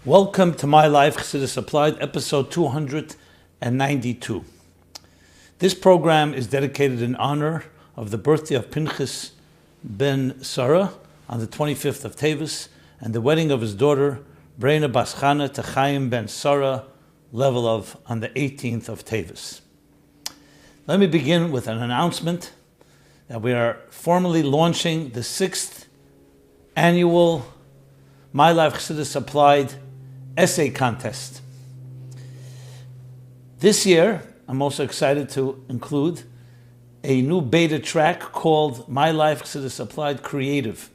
Welcome to My Life, Chassidus Applied, episode 292. This program is dedicated in honor of the birthday of Pinchas ben Sarah on the 25th of Teves and the wedding of his daughter, Vaeira bas Chana, to Chaim ben Sarah, level of on the 18th of Teves. Let me begin with an announcement that we are formally launching the 6th Annual MyLife Chassidus Applied Essay Contest. This year, I'm also excited to include a new beta track called My Life Chassidus Applied Creative.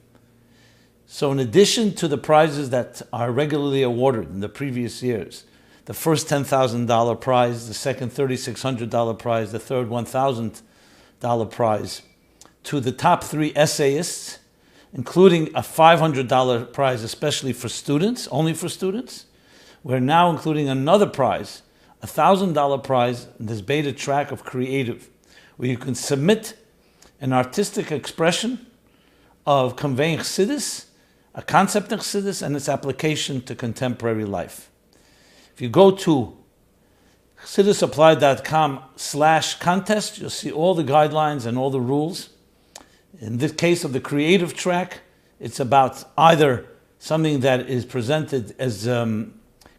So in addition to the prizes that are regularly awarded in the previous years, the first $10,000 prize, the second $3,600 prize, the third $1,000 prize, to the top 3 essayists, including a $500 prize especially for students, only for students, we're now including another prize, a $1,000 prize in this beta track of creative, where you can submit an artistic expression of conveying Chassidus, a concept of Chassidus, and its application to contemporary life. If you go to chassidusapply.com/contest, you'll see all the guidelines and all the rules. In this case of the creative track, it's about either something that is presented as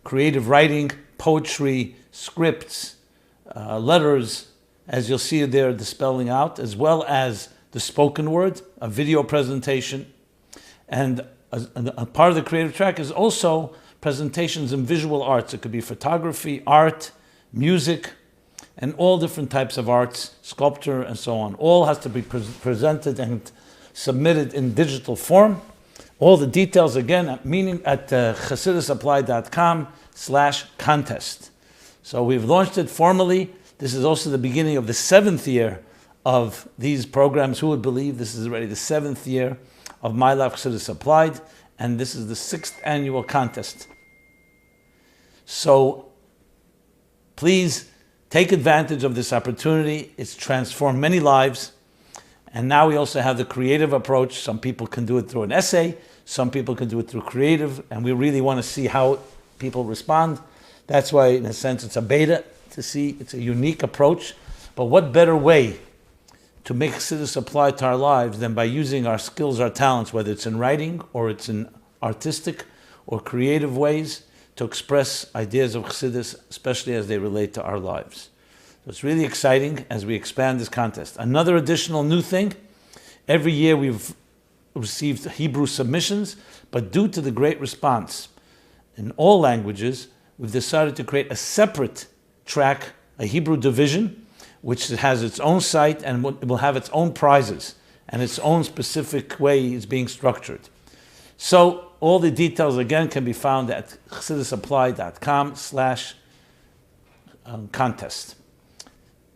creative writing, poetry, scripts, letters, as you'll see there, the spelling out, as well as the spoken word, a video presentation. And a part of the creative track is also presentations in visual arts. It could be photography, art, music, and all different types of arts, sculpture, and so on. All has to be presented and submitted in digital form. All the details, again, at chassidusapply.com/contest. So we've launched it formally. This is also the beginning of the 7th year of these programs. Who would believe this is already the 7th year of My Life Chassidus Applied, and this is the 6th annual contest. So please take advantage of this opportunity. It's transformed many lives. And now we also have the creative approach. Some people can do it through an essay. Some people can do it through creative. And we really want to see how people respond. That's why, in a sense, it's a beta to see. It's a unique approach. But what better way to make Chassidus apply to our lives than by using our skills, our talents, whether it's in writing or it's in artistic or creative ways, to express ideas of Chassidus, especially as they relate to our lives. So it's really exciting as we expand this contest. Another additional new thing, every year we've received Hebrew submissions, but due to the great response in all languages, we've decided to create a separate track, a Hebrew division, which has its own site and will have its own prizes and its own specific way it's being structured. So all the details, again, can be found at chassidusapply.com/contest.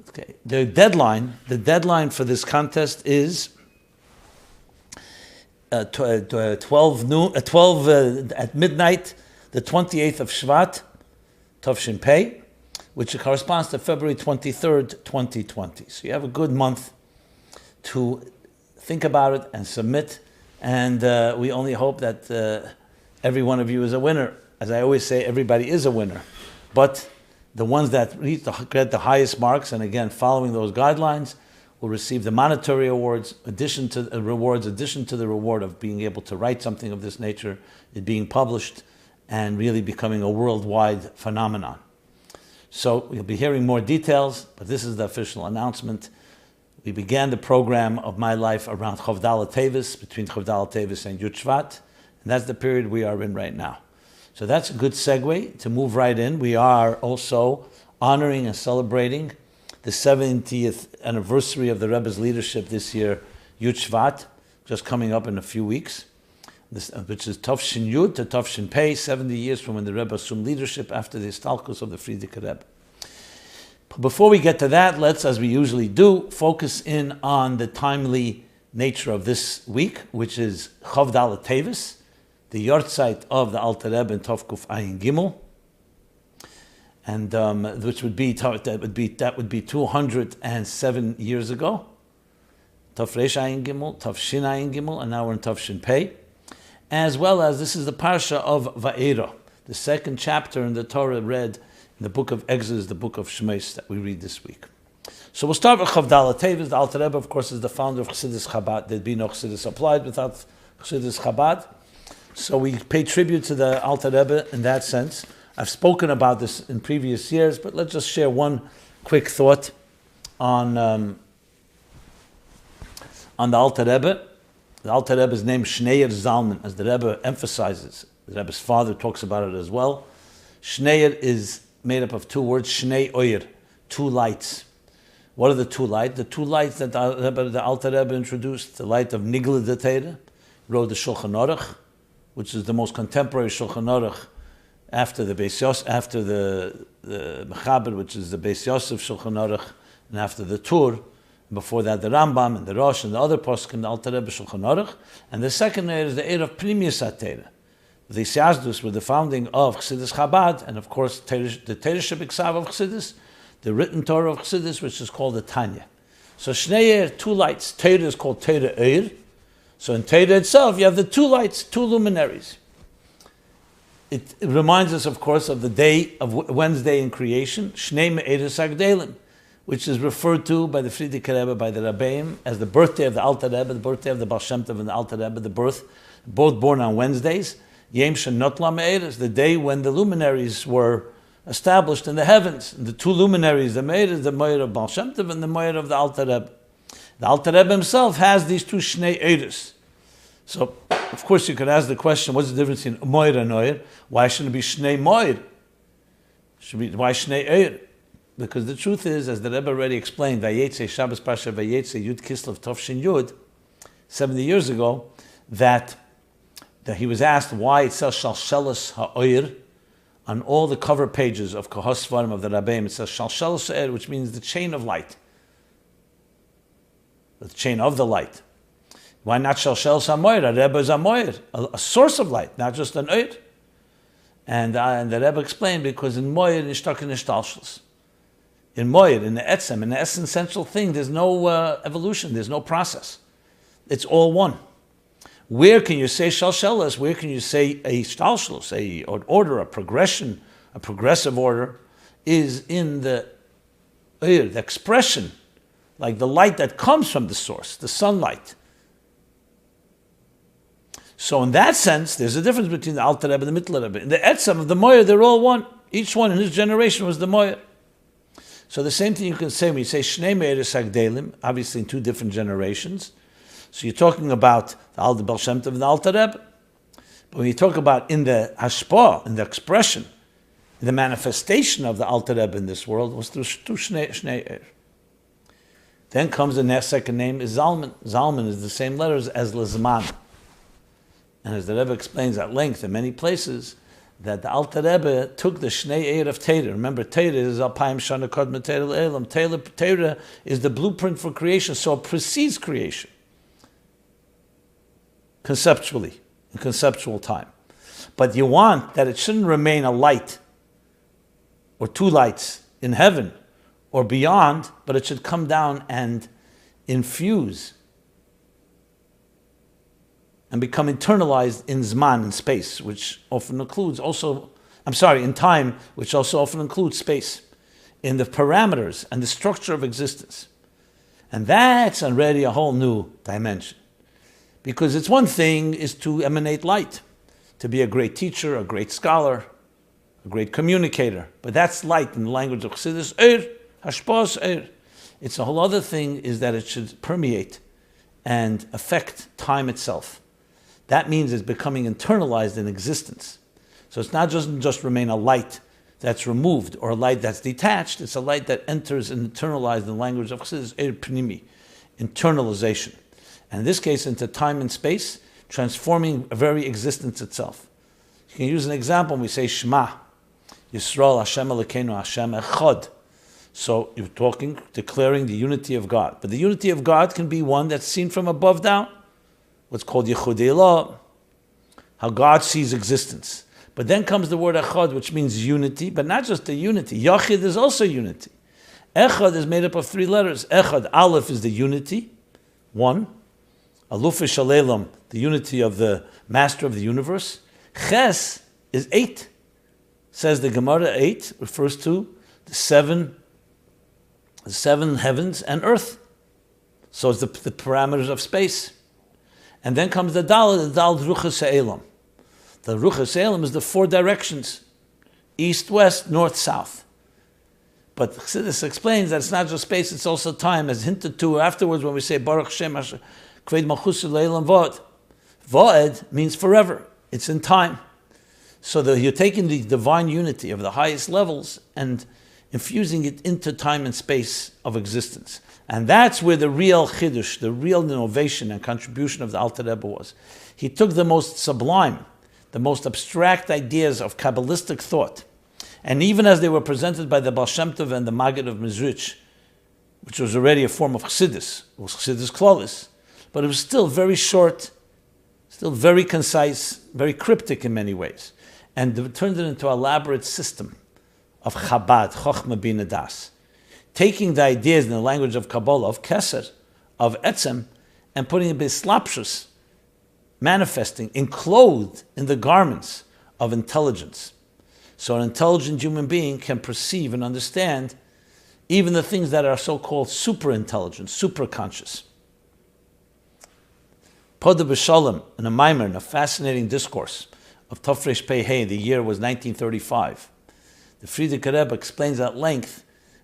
Okay. The deadline for this contest is 12 at midnight, the 28th of Shvat, Tavshin Pei, which corresponds to February 23rd, 2020. So you have a good month to think about it and submit. And we only hope that every one of you is a winner. As I always say, everybody is a winner. But the ones that get the highest marks, and again, following those guidelines, will receive the monetary awards, addition to the reward of being able to write something of this nature, it being published, and really becoming a worldwide phenomenon. So you'll be hearing more details, but this is the official announcement. We began the program of My Life around Teves, between Teves and Yud Shvat, and that's the period we are in right now. So that's a good segue to move right in. We are also honoring and celebrating the 70th anniversary of the Rebbe's leadership this year, Yud Shvat, just coming up in a few weeks, which is Tavshin Yud to Tavshin Pei, 70 years from when the Rebbe assumed leadership after the Istalkus of the Frierdiker Rebbe. Before we get to that, let's, as we usually do, focus in on the timely nature of this week, which is Rodal Teves, the Yortzeit of the Alter Rebbe in Tov Kuf Ayin Gimel, and which would be 207 years ago. Tov Reish Ayin Gimel, Tov Shin Ayin Gimel, and now we're in Tov Shin Pei. As well as this is the parsha of Vaeira. the second chapter in the Torah read in the book of Exodus, the book of Shmos that we read this week. So we'll start with Rodal. Teves, the Alter Rebbe, of course, is the founder of Chassidus Chabad. There'd be no Chassidus Applied without Chassidus Chabad. So we pay tribute to the Alter Rebbe in that sense. I've spoken about this in previous years, but let's just share one quick thought on the Alter Rebbe. The Alter Rebbe is named Shneir Zalman, as the Rebbe emphasizes. The Rebbe's father talks about it as well. Shneir is made up of two words, Shnei Oyer, two lights. What are the two lights? The two lights that the Alter Rebbe introduced, the light of Nigla de Torah, wrote the Shulchan Aruch, which is the most contemporary Shulchan Aruch after the Beis Yosef, after the Mechaber, which is the Beis Yosef Shulchan Aruch, and after the Tur. Before that, the Rambam and the Rosh and the other poskim, the Alter Rebbe Shulchan Aruch. And the second is the Eir of Primius HaTorah. The Chassidus were the founding of Chassidus Chabad, and of course, the Torah Shebiksav of Chassidus, the written Torah of Chassidus, which is called the Tanya. So Shnei, two lights. Torah is called Torah Eir. So in Torah itself, you have the two lights, two luminaries. It reminds us, of course, of the day of Wednesday in creation, Shnei Me'eres Agdelim, which is referred to by the Frierdiker Rebbe, by the Rabbeim, as the birthday of the Alter Rebbe, the birthday of the Baal Shem Tov and the Alter Rebbe, both born on Wednesdays. Yem Shenotla Me'eres, the day when the luminaries were established in the heavens. And the two luminaries, the Me'eres, the Moyer of Baal Shem Tov and the Moyer of the Alter Rebbe. The Alter Rebbe himself has these two Shnei Eires. So, of course, you could ask the question, what's the difference in Moyer and Oyer? Why shouldn't it be Shnei Moyer? Why Shnei Eir? Because the truth is, as the Rebbe already explained, Vayetze, Shabbos Pasha Vayetze, Yud Kislev Tovshin Yud, 70 years ago, that he was asked why it says Shalshelis HaOyer on all the cover pages of Kohos Svarim of the Rabbeim. It says Shalshelis HaOyer, which means the chain of light. The chain of the light. Why not Shalshelis HaMoyer? A Rebbe is a Moyer, a source of light, not just an Oyer. And the Rebbe explained, because in Moyer, Nishtak and Nishtalshels. In Moyer, in the Etzem, in the essential thing, there's no evolution, there's no process. It's all one. Where can you say Shalshelis? Where can you say a Shtalshelis, an order, a progression, a progressive order, is in the expression, like the light that comes from the source, the sunlight. So in that sense, there's a difference between the Alter Rebbe and the Mittler Rebbe. In the Etzem of the Moyer, they're all one. Each one in his generation was the Moyer. So the same thing you can say when you say Shnei Me'eres Agdelim, obviously in two different generations. So you're talking about the Alter Baal Shem Tov and the Alter Rebbe. But when you talk about in the hashpah, in the expression, in the manifestation of the Alter Rebbe in this world, was through Shnei Eir. Then comes the next second name is Zalman. Zalman is the same letters as Lezman. And as the Rebbe explains at length in many places, that the Alter Rebbe took the Shnei Eir of Torah. Remember, Torah is Alpayim Shana Kodma Torah Le'elam. Torah is the blueprint for creation, so it precedes creation. Conceptually, in conceptual time. But you want that it shouldn't remain a light, or two lights in heaven, or beyond, but it should come down and infuse and become internalized in Zman, in space, which often includes in time, which also often includes space, in the parameters and the structure of existence. And that's already a whole new dimension. Because it's one thing is to emanate light, to be a great teacher, a great scholar, a great communicator. But that's light in the language of Chassidus, Eir, Hashpos Eir. It's a whole other thing is that it should permeate and affect time itself. That means it's becoming internalized in existence. So it's not just remain a light that's removed or a light that's detached. It's a light that enters and internalized in the language of Chassidus, Eir Pnimi, internalization. And in this case, into time and space, transforming a very existence itself. You can use an example when we say Shema, Yisrael Hashem Elokeinu Hashem Echad. So you're declaring the unity of God. But the unity of God can be one that's seen from above down, what's called Yichudei Elah, how God sees existence. But then comes the word Echad, which means unity, but not just the unity. Yachid is also unity. Echad is made up of three letters. Echad, Aleph is the unity, one. Aluf Shalelam, the unity of the master of the universe. Ches is 8. says the Gemara 8 refers to the seven heavens and earth. So it's the parameters of space. And then comes the Dal Rucha Se'elam. The Rucha Se'elam is the four directions: east, west, north, south. But Chassidus explains that it's not just space, it's also time, as hinted to afterwards when we say Baruch Shem Kved Malchusu Le'elam Va'ed. Va'ed means forever. It's in time. So you're taking the divine unity of the highest levels and infusing it into time and space of existence. And that's where the real chiddush, the real innovation and contribution of the Alter Rebbe was. He took the most sublime, the most abstract ideas of Kabbalistic thought, and even as they were presented by the Baal Shem Tov and the Maggid of Mezrich, which was already a form of Chassidus, it was Chassidus Klolis, but it was still very short, still very concise, very cryptic in many ways, and turned it into an elaborate system of Chabad, Chochmah Bina Das, taking the ideas in the language of Kabbalah, of Keser, of Etzem, and putting it bislapshus, manifesting, enclosed in the garments of intelligence. So an intelligent human being can perceive and understand even the things that are so-called super-intelligent, super-conscious. Poda B'Shalom, in a Maimer, in a fascinating discourse of Tofresh Pei Hey, the year was 1935, the Frierdiker Rebbe explains at length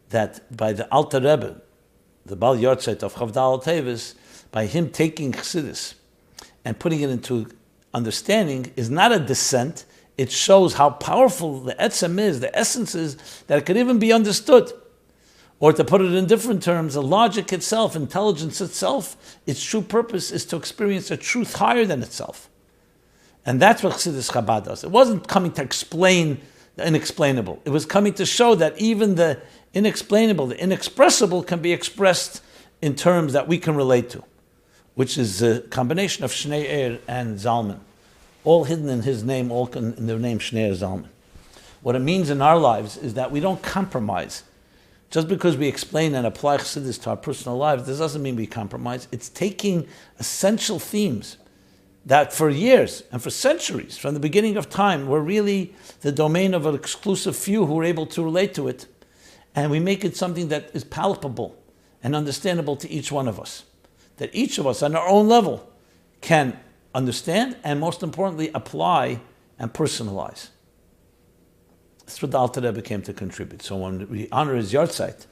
that by the Alter Rebbe, the Bal Yortzeit of Chavdal Teves, by him taking Chassidus and putting it into understanding, is not a descent. It shows how powerful the etzem is, the essence is, that it could even be understood. Or to put it in different terms, the logic itself, intelligence itself, its true purpose is to experience a truth higher than itself. And that's what Chassidus Chabad does. It wasn't coming to explain the inexplainable. It was coming to show that even the inexplainable, the inexpressible, can be expressed in terms that we can relate to, which is a combination of Shnei Er and Zalman, all hidden in his name, all in their name, Shnei Er Zalman. What it means in our lives is that we don't compromise. Just because we explain and apply Chassidus to our personal lives, this doesn't mean we compromise. It's taking essential themes that for years and for centuries, from the beginning of time, were really the domain of an exclusive few who were able to relate to it. And we make it something that is palpable and understandable to each one of us. That each of us on our own level can understand and, most importantly, apply and personalize. That's what the Alter Rebbe came to contribute. So when we honor his yahrzeit,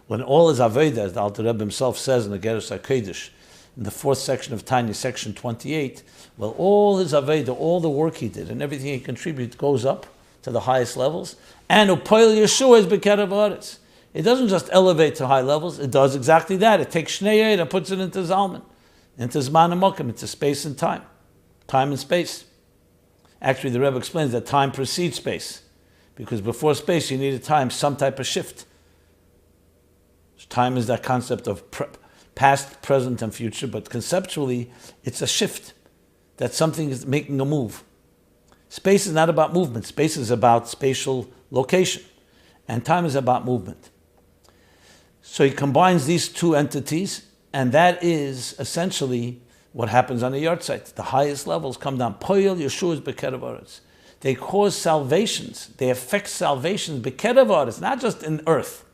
when all his Vaeira, as the Alter Rebbe himself says in the Geras HaKodesh, in the fourth section of Tanya, section 28, well, all his Vaeira, all the work he did and everything he contributed goes up to the highest levels. And Upoil Yeshua is B'Kerev Haaretz. It doesn't just elevate to high levels, it does exactly that. It takes Shnei Er and puts it into Zalman, into Zman and Mokim, into space and time. Time and space. Actually, the Rebbe explains that time precedes space, because before space you need a time, some type of shift. Time is that concept of past, present, and future, but conceptually, it's a shift, that something is making a move. Space is not about movement. Space is about spatial location, and time is about movement. So he combines these two entities, and that is essentially what happens on the yahrzeit. The highest levels come down. Poyel Yeshua's B'Kerev Haaretz. They cause salvations. They affect salvations B'Kerev Haaretz, not just in earth,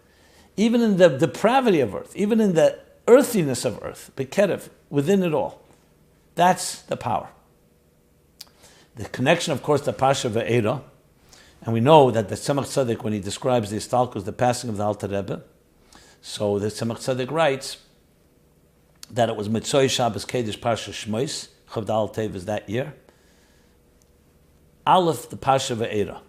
even in the depravity of earth, even in the earthiness of earth, B'Kerev, within it all. That's the power. The connection, of course, to Pasha Vaeira, and we know that the Tzemach Tzedek, when he describes the Istalkus, the passing of the Alter Rebbe, so the Tzemach Tzedek writes that it was Mitzvah Shabbos Kedesh Parsha Shmois, Chavdal Teves that year, Aleph, the Pasha Vaeira.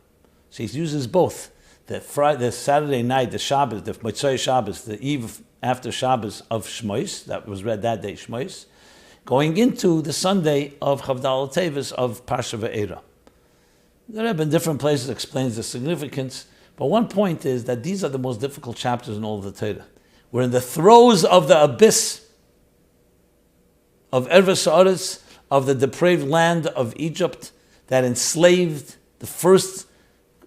So he uses both. The Saturday night, the Shabbos, the Mitzvah Shabbos, the eve after Shabbos of Shmois, that was read that day, Shmois, going into the Sunday of Chavdal Teves of Pasha Vaeira. The Rebbe in different places explains the significance, but one point is that these are the most difficult chapters in all of the Torah. We're in the throes of the abyss of Erves Haaretz, of the depraved land of Egypt that enslaved the first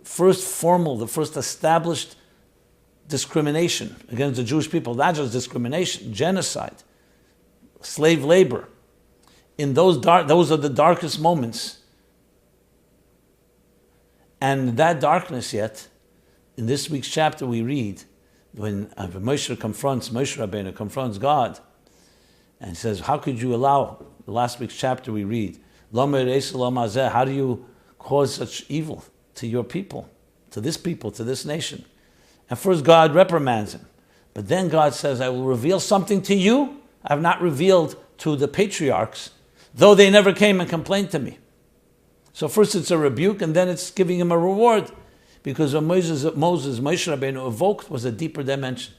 formal, the first established discrimination against the Jewish people, not just discrimination, genocide, slave labor. In those are the darkest moments. And that darkness yet, in this week's chapter we read, when Moshe Rabbeinu confronts God, and he says, how could you allow, the last week's chapter we read, how do you cause such evil to your people, to this nation? And first God reprimands him. But then God says, I will reveal something to you I have not revealed to the patriarchs, though they never came and complained to me. So first it's a rebuke, and then it's giving him a reward, because what Moshe Rabbeinu evoked was a deeper dimension.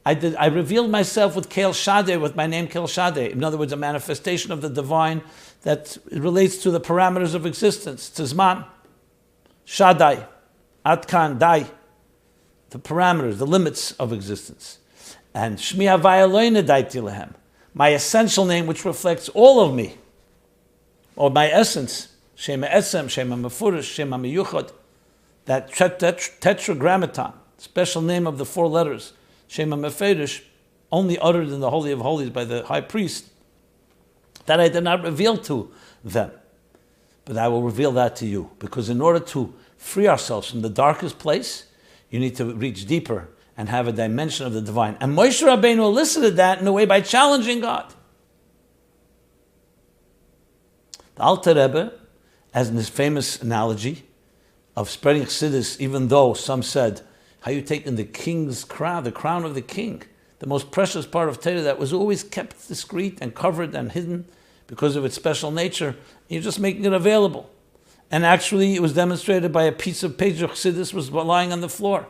I revealed myself with Kel Shaddai, with my name Kel Shaddai. In other words, a manifestation of the divine that relates to the parameters of existence. Tzman, Shaddai, Atkan, Dai, the parameters, the limits of existence. And Shmi Havaya Lo Nadaiti Lehem, my essential name which reflects all of me, or my essence, Shema Etzem, Shema Mefurish, Shema Miyuchad, that tetragrammaton, special name of the four letters, Shema Mefurish, only uttered in the Holy of Holies by the high priest, that I did not reveal to them. But I will reveal that to you, because in order to free ourselves from the darkest place, you need to reach deeper and have a dimension of the divine. And Moshe Rabbeinu elicited that in a way by challenging God. The Alter Rebbe, as in his famous analogy of spreading Chassidus, even though some said, how you taking the king's crown, the crown of the king, the most precious part of Torah that was always kept discreet and covered and hidden because of its special nature, you're just making it available. And actually it was demonstrated by a piece of page of Chassidus was lying on the floor.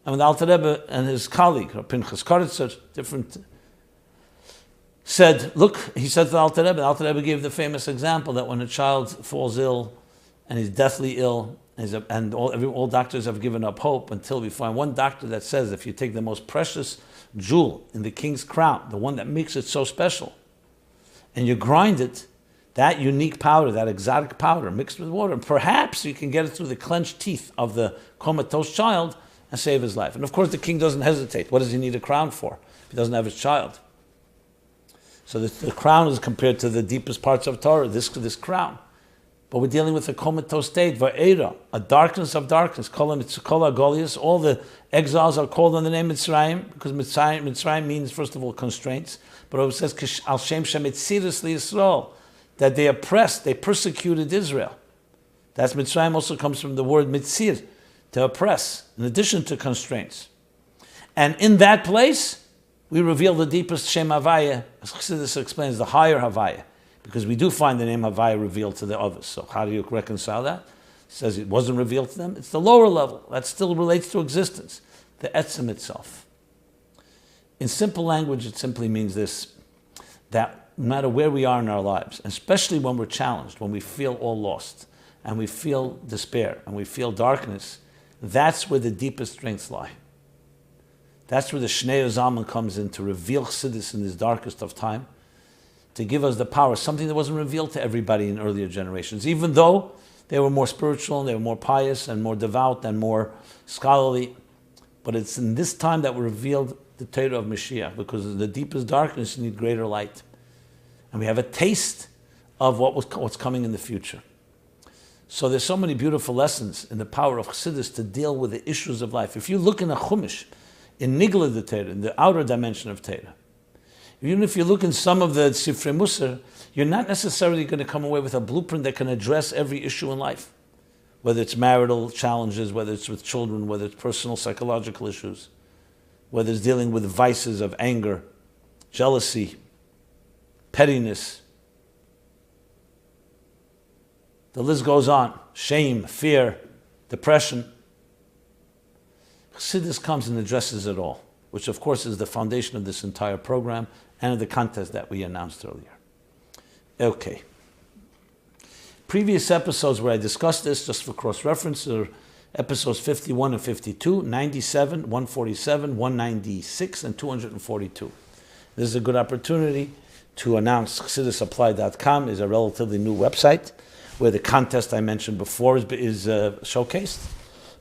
And when the Alter Rebbe and his colleague, Pinchas Karitzer, said, look, he said to the Alter Rebbe gave the famous example that when a child falls ill and he's deathly ill, and all doctors have given up hope until we find one doctor that says if you take the most precious jewel in the king's crown, the one that makes it so special, and you grind it, that unique powder, that exotic powder mixed with water, perhaps you can get it through the clenched teeth of the comatose child and save his life. And of course the king doesn't hesitate. What does he need a crown for if he doesn't have his child? So the crown is compared to the deepest parts of Torah, this crown. But we're dealing with a comatose state, Vaeira, a darkness of darkness. All the exiles are called on the name Mitzrayim, because Mitzrayim means, first of all, constraints. But it says, Al Shem Shemitziris Yisrael, that they oppressed, they persecuted Israel. That's Mitzrayim also comes from the word mitzir, to oppress, in addition to constraints. And in that place, we reveal the deepest Shem Havaya, as Chassidus explains, the higher Havaya, because we do find the name Havaya revealed to the others. So how do you reconcile that? He says it wasn't revealed to them. It's the lower level. That still relates to existence, the Etzem itself. In simple language, it simply means this, that no matter where we are in our lives, especially when we're challenged, when we feel all lost, and we feel despair, and we feel darkness, that's where the deepest strengths lie. That's where the Shnei Zalman comes in to reveal Chassidus in this darkest of time, to give us the power, something that wasn't revealed to everybody in earlier generations, even though they were more spiritual, and they were more pious, and more devout, and more scholarly. But it's in this time that we revealed the Torah of Mashiach, because in the deepest darkness you need greater light. And we have a taste of what's coming in the future. So there's so many beautiful lessons in the power of Chassidus to deal with the issues of life. If you look in a Chumash, in Nigla the Torah, in the outer dimension of Torah, even if you look in some of the Sifrei Musar, you're not necessarily going to come away with a blueprint that can address every issue in life, whether it's marital challenges, whether it's with children, whether it's personal psychological issues, whether it's dealing with vices of anger, jealousy, pettiness. The list goes on. Shame, fear, depression. Chassidus comes and addresses it all, which of course is the foundation of this entire program and of the contest that we announced earlier. Okay. Previous episodes where I discussed this, just for cross-reference, are episodes 51 and 52, 97, 147, 196, and 242. This is a good opportunity to announce ChassidusApplied.com is a relatively new website where the contest I mentioned before is showcased,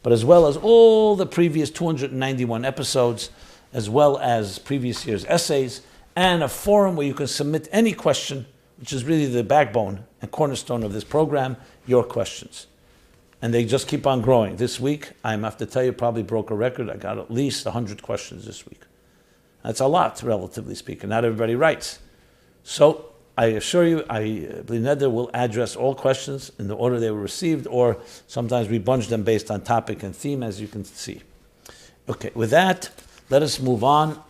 but as well as all the previous 291 episodes, as well as previous year's essays, and a forum where you can submit any question, which is really the backbone and cornerstone of this program, your questions. And they just keep on growing. This week, I have to tell you, probably broke a record. I got at least 100 questions this week. That's a lot, relatively speaking. Not everybody writes. So I assure you, Bli Neder will address all questions in the order they were received, or sometimes we bunch them based on topic and theme, as you can see. Okay, with that, let us move on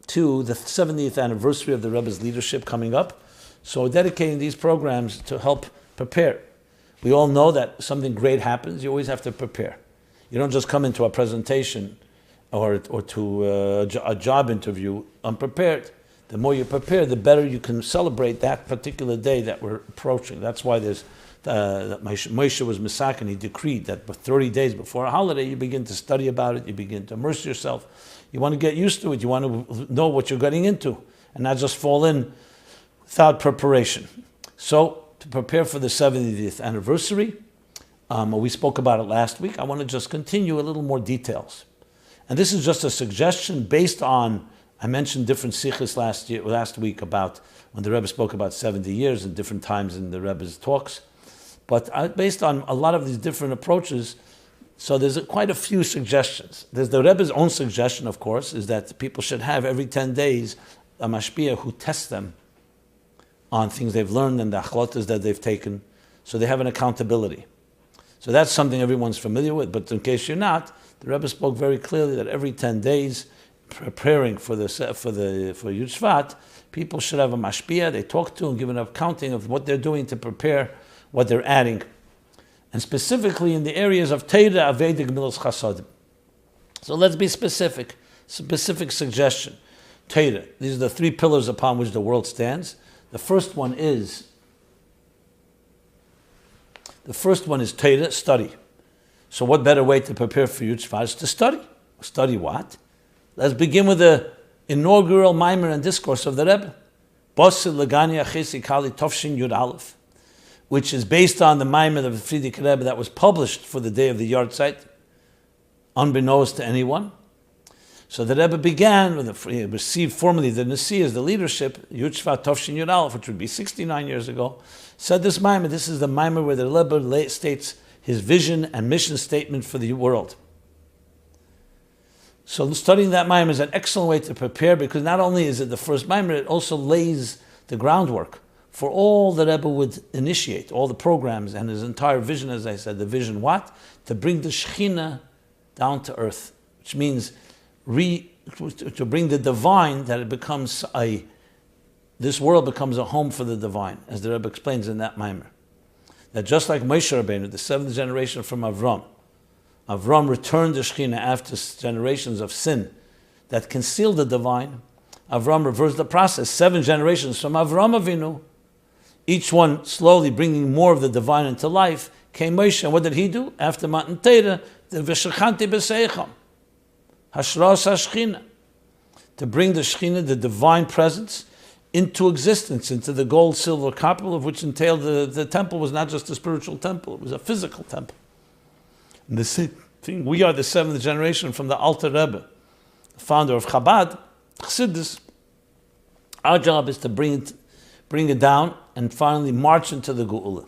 to the 70th anniversary of the Rebbe's leadership coming up. So we're dedicating these programs to help prepare. We all know that something great happens, you always have to prepare. You don't just come into a presentation or to a job interview unprepared. The more you prepare, the better you can celebrate that particular day that we're approaching. That's why there's Moshe was misak, and he decreed that 30 days before a holiday, you begin to study about it, you begin to immerse yourself. You want to get used to it, you want to know what you're getting into, and not just fall in without preparation. So, to prepare for the 70th anniversary, we spoke about it last week. I want to just continue a little more details. And this is just a suggestion based on, I mentioned different sikhs last week about when the Rebbe spoke about 70 years and different times in the Rebbe's talks. But based on a lot of these different approaches, so there's quite a few suggestions. There's the Rebbe's own suggestion, of course, is that people should have every 10 days a mashpia who tests them on things they've learned and the achlotas that they've taken, so they have an accountability. So that's something everyone's familiar with, but in case you're not, the Rebbe spoke very clearly that every 10 days, preparing for Yud Shvat, people should have a mashpia they talk to and give an accounting of what they're doing to prepare what they're adding. And specifically in the areas of Torah, Aveda, Gemilas, Chasadim. So let's be specific suggestion. Torah, these are the three pillars upon which the world stands. The first one is Torah, study. So what better way to prepare for Yud Shvat is to study. Study what? Let's begin with the inaugural mimer and discourse of the Rebbe. Bosil Legani Achesi Kali Tovshin Yud Aleph, which is based on the mimer of the Frierdiker Rebbe that was published for the day of the Yartzeit, unbeknownst to anyone. So the Rebbe began received formally the Nasi as the leadership, Yud Shvat Tovshin Yud Aleph, which would be 69 years ago, said this mimer. This is the mimer where the Rebbe states his vision and mission statement for the world. So studying that mimer is an excellent way to prepare, because not only is it the first mimer, it also lays the groundwork for all the Rebbe would initiate, all the programs and his entire vision, as I said. The vision what? To bring the shechina down to earth, which means to bring the divine, that it becomes this world becomes a home for the divine, as the Rebbe explains in that mimer. That just like Moshe Rabbeinu, the seventh generation from Avram returned the shechina after generations of sin that concealed the divine. Avram reversed the process. 7 generations from Avram Avinu, each one slowly bringing more of the divine into life, came Moshe. And what did he do? After Matan Torah, the V'shechanti b'seicham, Hashras HaShechina, to bring the shechina, the divine presence, into existence, into the gold, silver, copper, of which entailed the temple was not just a spiritual temple, it was a physical temple. And the same thing, we are the 7th generation from the Alter Rebbe, the founder of Chabad, Chassidus. Our job is to bring it down and finally march into the Geula.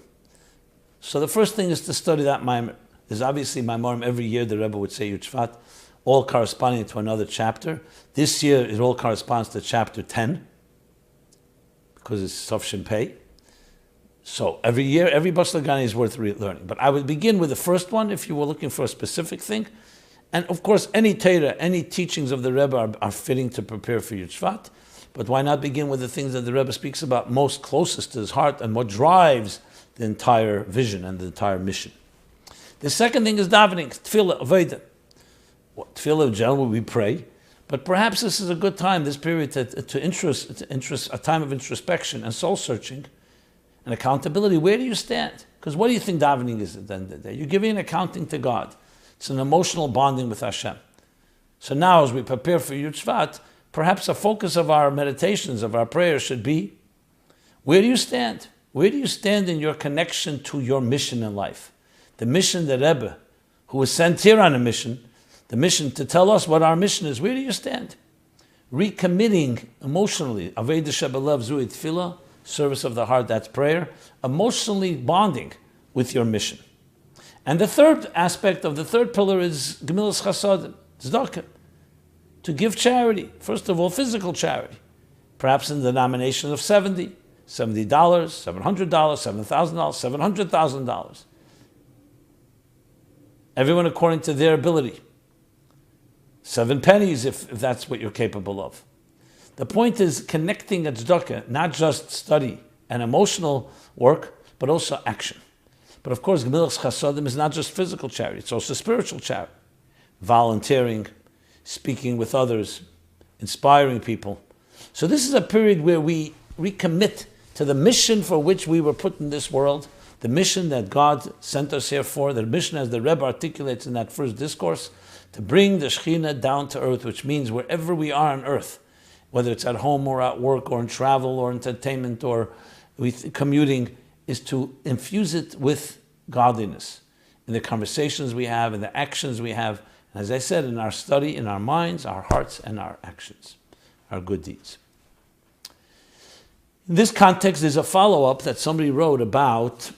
So the first thing is to study that mimer. There's obviously mimerim every year. The Rebbe would say Yud Shvat, all corresponding to another chapter. This year it all corresponds to chapter 10, because it's Tov Pei. So every year, every Bas Lagani is worth learning. But I would begin with the first one if you were looking for a specific thing. And of course, any Torah, any teachings of the Rebbe are fitting to prepare for Yud Shvat. But why not begin with the things that the Rebbe speaks about most closest to his heart and what drives the entire vision and the entire mission? The second thing is davening, tefillah, avodah. Tefillah, in general, we pray. But perhaps this is a good time, this period, to interest, a time of introspection and soul searching and accountability. Where do you stand? Because what do you think davening is at the end of the day? You're giving an accounting to God. It's an emotional bonding with Hashem. So now, as we prepare for Yud Shvat, perhaps a focus of our meditations, of our prayers should be, where do you stand? Where do you stand in your connection to your mission in life? The mission that Rebbe, who was sent here on a mission, the mission to tell us what our mission is, where do you stand? Recommitting emotionally, Aveda Shebelev Zui Tefillah, service of the heart, that's prayer, emotionally bonding with your mission. And the third aspect of the third pillar is Gemilas Chasadim, tzedakah, to give charity. First of all, physical charity, perhaps in the denomination of $70, $700, $7,000, $700,000. Everyone according to their ability. 7 pennies if that's what you're capable of. The point is connecting a tzedakah, not just study and emotional work, but also action. But of course, Gemilas Chasadim is not just physical charity, it's also spiritual charity. Volunteering, speaking with others, inspiring people. So this is a period where we recommit to the mission for which we were put in this world, the mission that God sent us here for, the mission as the Rebbe articulates in that first discourse, to bring the shechina down to earth, which means wherever we are on earth, whether it's at home or at work or in travel or entertainment or with commuting, is to infuse it with godliness in the conversations we have, in the actions we have, and as I said, in our study, in our minds, our hearts, and our actions, our good deeds. In this context, there's a follow-up that somebody wrote about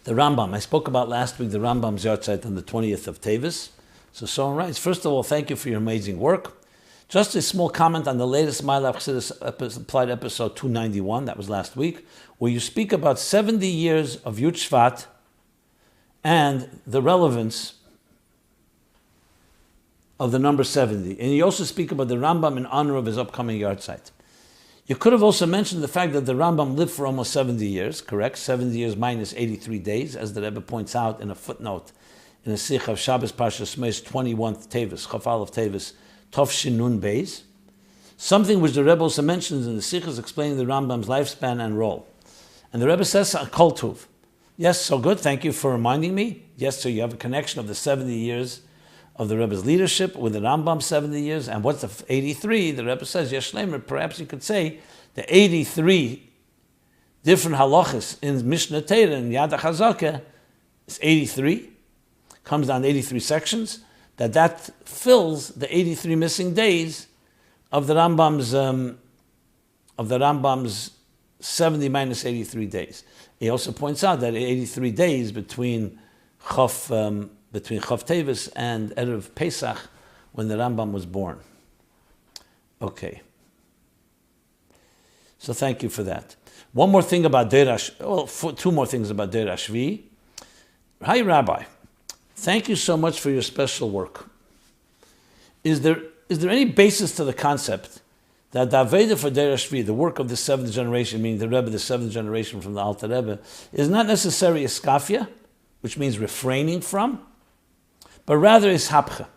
the Rambam. I spoke about last week the Rambam's yahrzeit on the 20th of Teves. So someone writes, first of all, thank you for your amazing work. Just a small comment on the latest MyLife Chassidus Applied episode 291, that was last week, where you speak about 70 years of Yud Shvat and the relevance of the number 70. And you also speak about the Rambam in honor of his upcoming yahrzeit. You could have also mentioned the fact that the Rambam lived for almost 70 years, correct? 70 years minus 83 days, as the Rebbe points out in a footnote in a Sikh of Shabbos Parshas Shmos 21th Teves, Chafal of Teves, Tov Shin Nun Beis. Something which the Rebbe also mentions in the Sikh is explaining the Rambam's lifespan and role. And the Rebbe says, Kol Tuv. Yes, so good, thank you for reminding me. Yes, so you have a connection of the 70 years of the Rebbe's leadership with the Rambam 70 years. And what's the 83? The Rebbe says, Yesh Shleimer, perhaps you could say the 83 different halachas in Mishnah Torah and Yad HaChazakah is 83, comes down to 83 sections, that fills the 83 missing days of the Rambam's 70 minus 83 days. He also points out that 83 days between Chav Teves and Erev Pesach, when the Rambam was born. Okay. So thank you for that. One more thing about two more things about Deir HaShvi. Hi, Rabbi. Thank you so much for your special work. Is there any basis to the concept that the Vaeira for Deir HaShvi, the work of the seventh generation, meaning the Rebbe, the seventh generation from the Alter Rebbe, is not necessarily iskafya, which means refraining from, but rather ishapcha,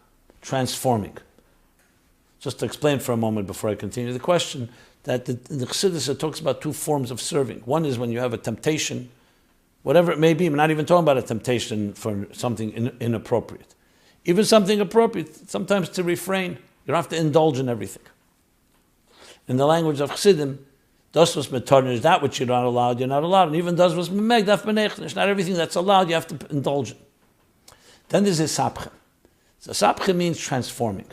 transforming? Just to explain for a moment before I continue the question, that in the Chassidus it talks about two forms of serving. One is when you have a temptation, whatever it may be. I'm not even talking about a temptation for something inappropriate. Even something appropriate, sometimes to refrain. You don't have to indulge in everything. In the language of Chassidim, das was metarnish, that which you're not allowed, you're not allowed. And even das was memeg, daf benechnish, not everything that's allowed, you have to indulge in. Then there's ishapcha. So ishapcha means transforming.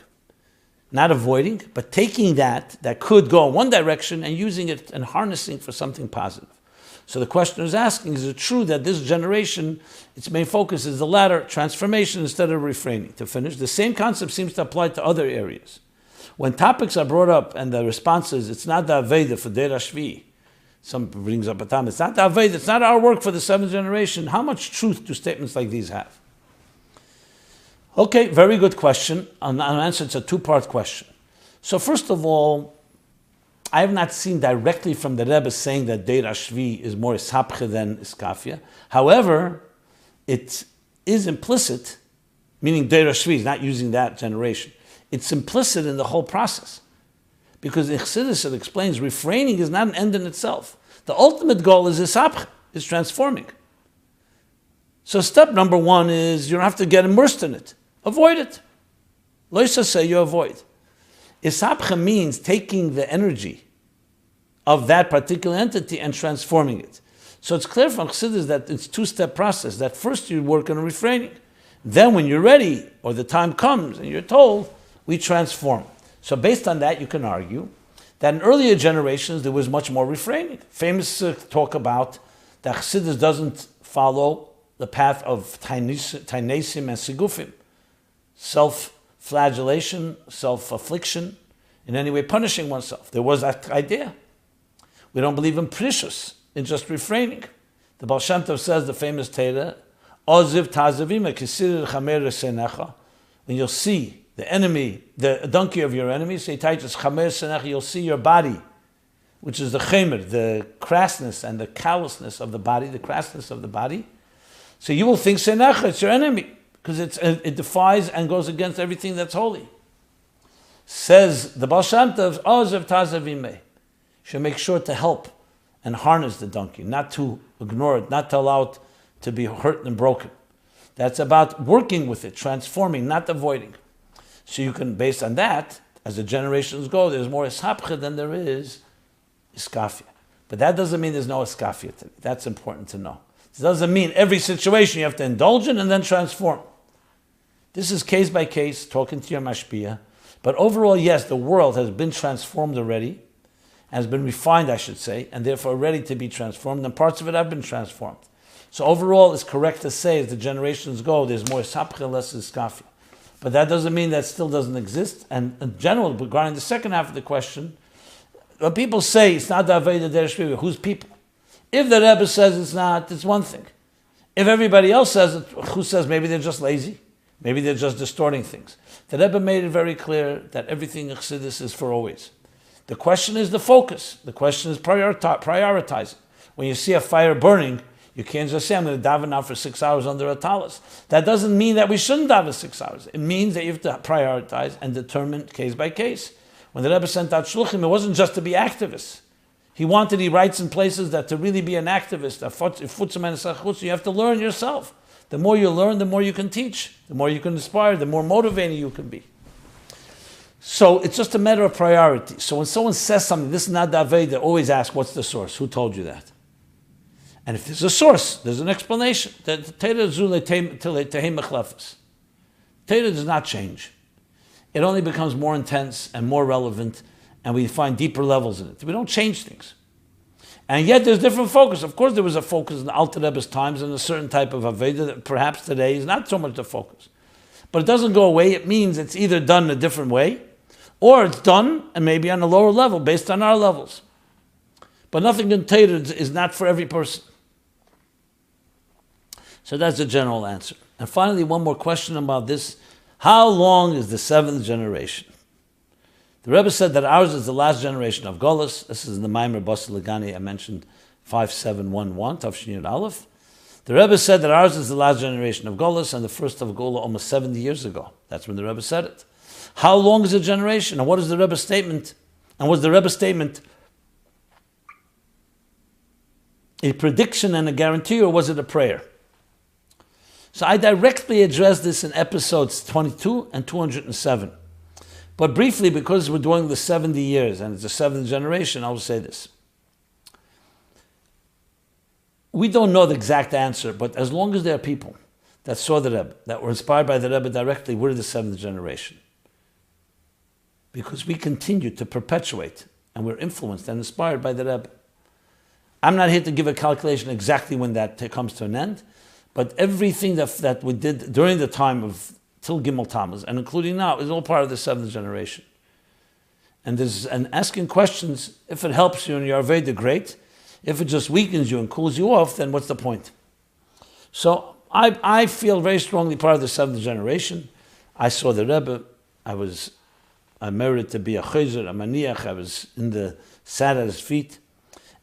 Not avoiding, but taking that could go in one direction and using it and harnessing for something positive. So the questioner is asking, is it true that this generation, its main focus is the latter, transformation instead of refraining? To finish, the same concept seems to apply to other areas. When topics are brought up and the response is, it's not the Vaeira for Deir HaShvi, some brings up a time, it's not the Vaeira, it's not our work for the seventh generation, how much truth do statements like these have? Okay, very good question. An answer to a two-part question. So first of all, I have not seen directly from the Rebbe saying that Deir HaShvi is more ishapcha than iskafya. However, it is implicit, meaning Deir HaShvi is not using that generation. It's implicit in the whole process. Because in Chassidus it explains refraining is not an end in itself. The ultimate goal is ishapcha, is transforming. So step number one is you don't have to get immersed in it. Avoid it. Loisa say you avoid. Ishapcha means taking the energy of that particular entity and transforming it. So it's clear from Chassidus that it's a two-step process. That first you work on refraining. Then when you're ready, or the time comes and you're told, we transform. So based on that, you can argue that in earlier generations there was much more refraining. Famous talk about that Chassidus doesn't follow the path of tainesim and sigufim, self-flagellation, self-affliction, in any way punishing oneself. There was that idea. We don't believe in precious, in just refraining. The Baal Shem Tov says, the famous Torah, Oziv tazavima kisir chamer senecha. When you'll see the enemy, the donkey of your enemy, say Taitus chamer senecha, you'll see your body, which is the chemer, the crassness and the callousness of the body, the crassness of the body. So you will think senecha, it's your enemy, because it defies and goes against everything that's holy. Says the Baal Shem Tov, Oziv tazavime. Should make sure to help and harness the donkey, not to ignore it, not to allow it to be hurt and broken. That's about working with it, transforming, not avoiding. So you can, based on that, as the generations go, there's more ishapcha than there is iskafya. But that doesn't mean there's no iskafya today. That's important to know. It doesn't mean every situation you have to indulge in and then transform. This is case by case, talking to your mashpia. But overall, yes, the world has been transformed already, has been refined, I should say, and therefore ready to be transformed, and parts of it have been transformed. So overall, it's correct to say, as the generations go, there's more ishapcha, less iskafya. But that doesn't mean that still doesn't exist. And in general, regarding the second half of the question, when people say it's not the Vaeira der Shviva, who's people? If the Rebbe says it's not, it's one thing. If everybody else says it, who says maybe they're just lazy? Maybe they're just distorting things. The Rebbe made it very clear that everything in Chassidus is for always. The question is the focus. The question is prioritizing. When you see a fire burning, you can't just say, I'm going to daven now for 6 hours under a talis. That doesn't mean that we shouldn't daven 6 hours. It means that you have to prioritize and determine case by case. When the Rebbe sent out shluchim, it wasn't just to be activists. He writes in places that to really be an activist, you have to learn yourself. The more you learn, the more you can teach. The more you can inspire, the more motivating you can be. So it's just a matter of priority. So when someone says something, this is not the Vaeira, always ask, what's the source? Who told you that? And if there's a source, there's an explanation. The Torah does not change. It only becomes more intense and more relevant, and we find deeper levels in it. We don't change things. And yet there's different focus. Of course there was a focus in the Alter Rebbe's times and a certain type of Vaeira that perhaps today is not so much the focus. But it doesn't go away. It means it's either done in a different way, or it's done and maybe on a lower level based on our levels. But nothing in Torah is not for every person. So that's the general answer. And finally, one more question about this. How long is the seventh generation? The Rebbe said that ours is the last generation of Golus. This is in the Maimer Basel Legani, I mentioned 5711, Tafshin Yud Aleph. The Rebbe said that ours is the last generation of Golus and the first of Gola almost 70 years ago. That's when the Rebbe said it. How long is a generation? And what is the Rebbe's statement? And was the Rebbe's statement a prediction and a guarantee, or was it a prayer? So I directly addressed this in episodes 22 and 207. But briefly, because we're doing the 70 years and it's the seventh generation, I will say this. We don't know the exact answer, but as long as there are people that saw the Rebbe, that were inspired by the Rebbe directly, we're the seventh generation. Because we continue to perpetuate and we're influenced and inspired by the Rebbe. I'm not here to give a calculation exactly when that comes to an end, but everything that we did during the time of till Gimel Tammuz, and including now, is all part of the seventh generation. And asking questions, if it helps you in your Vaeira, great. If it just weakens you and cools you off, then what's the point? So I feel very strongly part of the seventh generation. I saw the Rebbe. I merited to be a chayzer, a maniach. I was sat at his feet.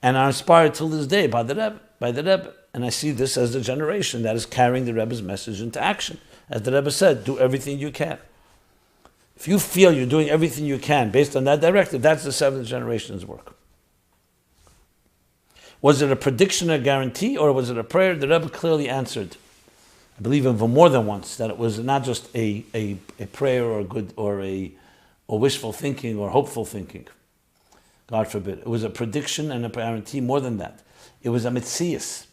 And I'm inspired till this day by the Rebbe. And I see this as the generation that is carrying the Rebbe's message into action. As the Rebbe said, do everything you can. If you feel you're doing everything you can based on that directive, that's the seventh generation's work. Was it a prediction, a guarantee, or was it a prayer? The Rebbe clearly answered, I believe even more than once, that it was not just a prayer or wishful thinking or hopeful thinking. God forbid. It was a prediction and a guarantee more than that. It was a mitzias.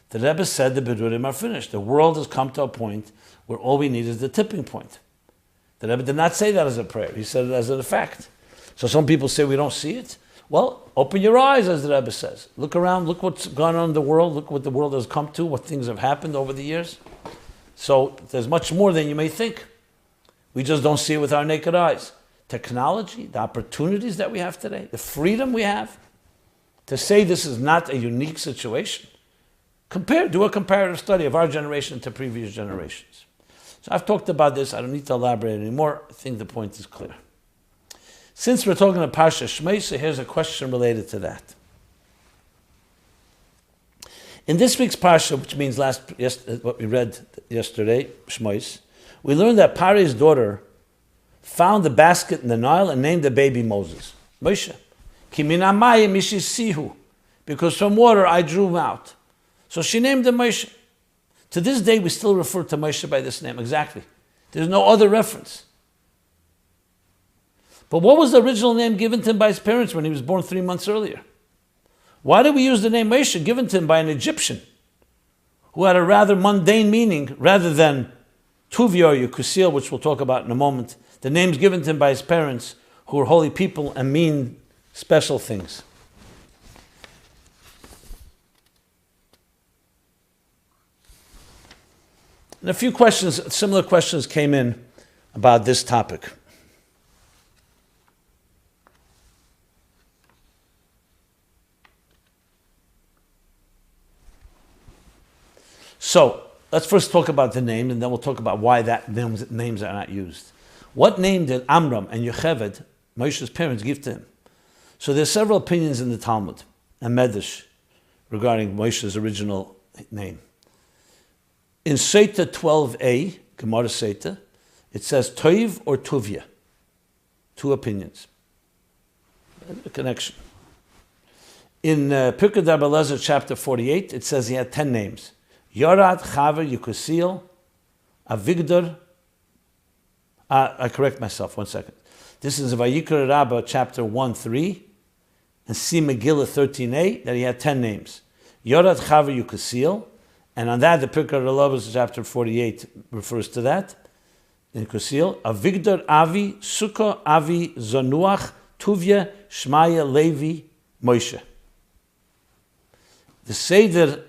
The Rebbe said the Bedurim are finished. The world has come to a point where all we need is the tipping point. The Rebbe did not say that as a prayer. He said it as a fact. So some people say we don't see it. Well, open your eyes, as the Rebbe says. Look around, look what's gone on in the world, look what the world has come to, what things have happened over the years. So there's much more than you may think. We just don't see it with our naked eyes. Technology, the opportunities that we have today, the freedom we have. To say this is not a unique situation. Do a comparative study of our generation to previous generations. So I've talked about this. I don't need to elaborate anymore. I think the point is clear. Since we're talking about Parsha Shmei, so here's a question related to that. In this week's Parsha, which means what we read yesterday, Shmos, we learned that Paro's daughter found the basket in the Nile and named the baby Moses. Moshe. Because from water I drew him out. So she named him Moshe. To this day we still refer to Moshe by this name, exactly. There's no other reference. But what was the original name given to him by his parents when he was born 3 months earlier? Why do we use the name Moshe given to him by an Egyptian who had a rather mundane meaning rather than Tuvia or Kusil, which we'll talk about in a moment, the names given to him by his parents who were holy people and mean special things? And a few questions, similar questions came in about this topic. So, let's first talk about the name, and then we'll talk about why that names are not used. What name did Amram and Yocheved, Moshe's parents, give to him? So there's several opinions in the Talmud and Medrash regarding Moshe's original name. In Seita 12a, Gemara Seita, it says Toiv or Tuvia. Two opinions. A connection. In Pirkei D'Abelezer chapter 48, it says he had 10 names. Yorad, Chaver, Yukusil, Avigdor. I correct myself, 1 second. This is Vayikra Rabbah chapter 1-3 and see Megillah 13a that he had 10 names. Yorad, Chaver, Yukusil. And on that, the Pirkei D'Abelezer chapter 48 refers to that. In Kusil, Avigdor, Avi, Sukkah, Avi, Zonuach, Tuvia, Shmaya, Levi, Moshe. The Seder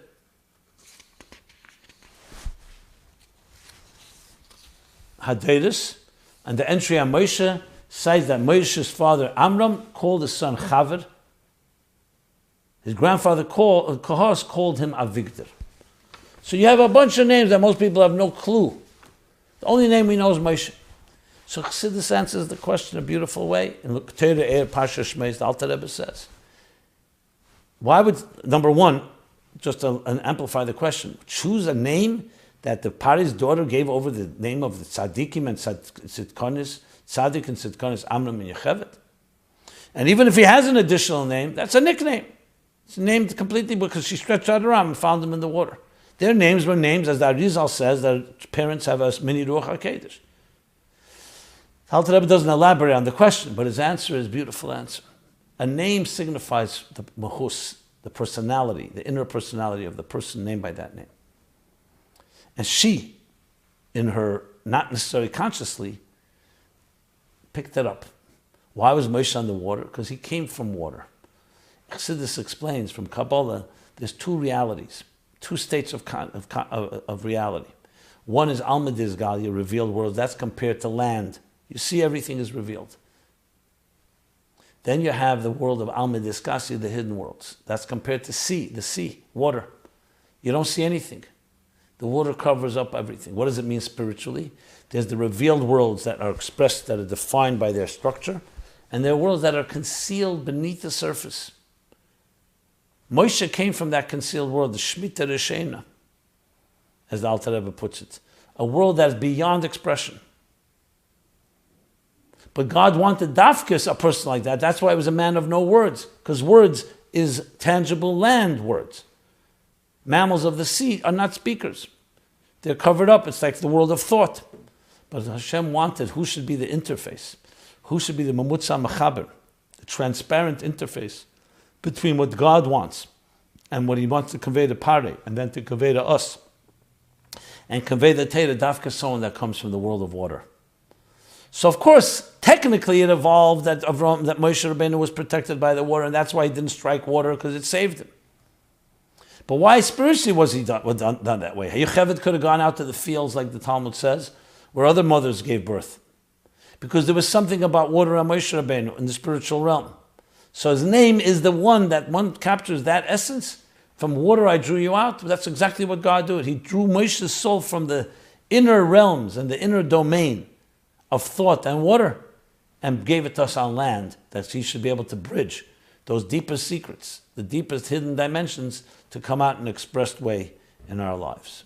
Hadeiris and the entry on Moshe cites that Moshe's father Amram called his son Chaver. His grandfather Kohos called him Avigdor. So you have a bunch of names that most people have no clue. The only name we know is Moshe. So Chassidus answers the question in a beautiful way. In Torah, Parsha Shmei, the Alter Rebbe says, why would, number one, just to amplify the question, choose a name that the Paro's daughter gave over the name of the tzaddikim and tzidkonis, tzaddik and tzidkonis, Amram and Yocheved? And even if he has an additional name, that's a nickname. It's named completely because she stretched out her arm and found him in the water. Their names were names, as the Arizal says, that parents have a mini Ruach HaKodesh. Alter Rebbe doesn't elaborate on the question, but his answer is a beautiful answer. A name signifies the mahus, the personality, the inner personality of the person named by that name. And she, in her, not necessarily consciously, picked it up. Why was Moshe on the water? Because he came from water. Chassidus explains from Kabbalah, there's two realities. Two states of reality. One is Alma Dizgalia, revealed world. That's compared to land. You see everything is revealed. Then you have the world of Alma Dizgasia, the hidden worlds. That's compared to sea, the sea, water. You don't see anything. The water covers up everything. What does it mean spiritually? There's the revealed worlds that are expressed, that are defined by their structure, and there are worlds that are concealed beneath the surface. Moshe came from that concealed world, the Shemitah Reshena, as the Alter Rebbe puts it, a world that is beyond expression. But God wanted Dafkis, a person like that. That's why he was a man of no words, because words is tangible land words. Mammals of the sea are not speakers. They're covered up. It's like the world of thought. But Hashem wanted who should be the interface, who should be the Mamutza Mechaber, the transparent interface between what God wants and what he wants to convey to Pare and then to convey to us and convey the Torah dafka someone that comes from the world of water. So of course, technically it evolved that Moshe Rabbeinu was protected by the water, and that's why he didn't strike water, because it saved him. But why spiritually was he done that way? Yocheved could have gone out to the fields, like the Talmud says, where other mothers gave birth. Because there was something about water on Moshe Rabbeinu in the spiritual realm. So his name is the one that captures that essence. From water I drew you out. That's exactly what God did. He drew Moshe's soul from the inner realms and the inner domain of thought and water, and gave it to us on land, that he should be able to bridge those deepest secrets, the deepest hidden dimensions, to come out in an expressed way in our lives.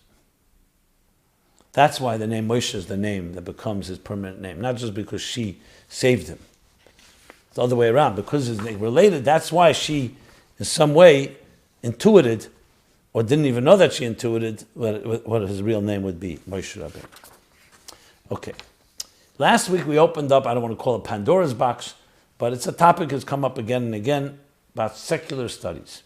That's why the name Moshe is the name that becomes his permanent name, not just because she saved him. It's the other way around. Because his name related, that's why she, in some way, intuited, or didn't even know that she intuited, what his real name would be, Moshe Rabbeinu. Okay. Last week we opened up, I don't want to call it Pandora's box, but it's a topic that's come up again and again, about secular studies.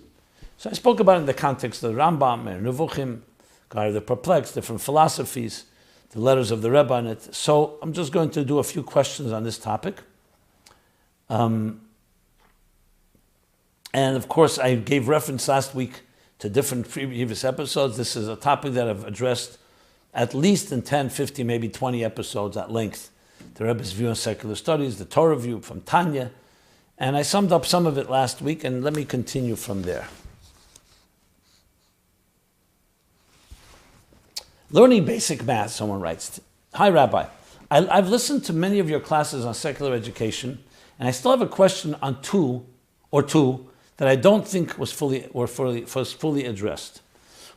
So I spoke about it in the context of the Rambam, Moreh Nevuchim, God of the Perplexed, different philosophies, the letters of the Rebbe on it. So I'm just going to do a few questions on this topic. And of course, I gave reference last week to different previous episodes. This is a topic that I've addressed at least in 10, 50, maybe 20 episodes at length. The Rebbe's view on secular studies, the Torah view from Tanya. And I summed up some of it last week, and let me continue from there. Learning basic math, someone writes. Hi, Rabbi. I've listened to many of your classes on secular education, and I still have a question on two that I don't think was fully addressed.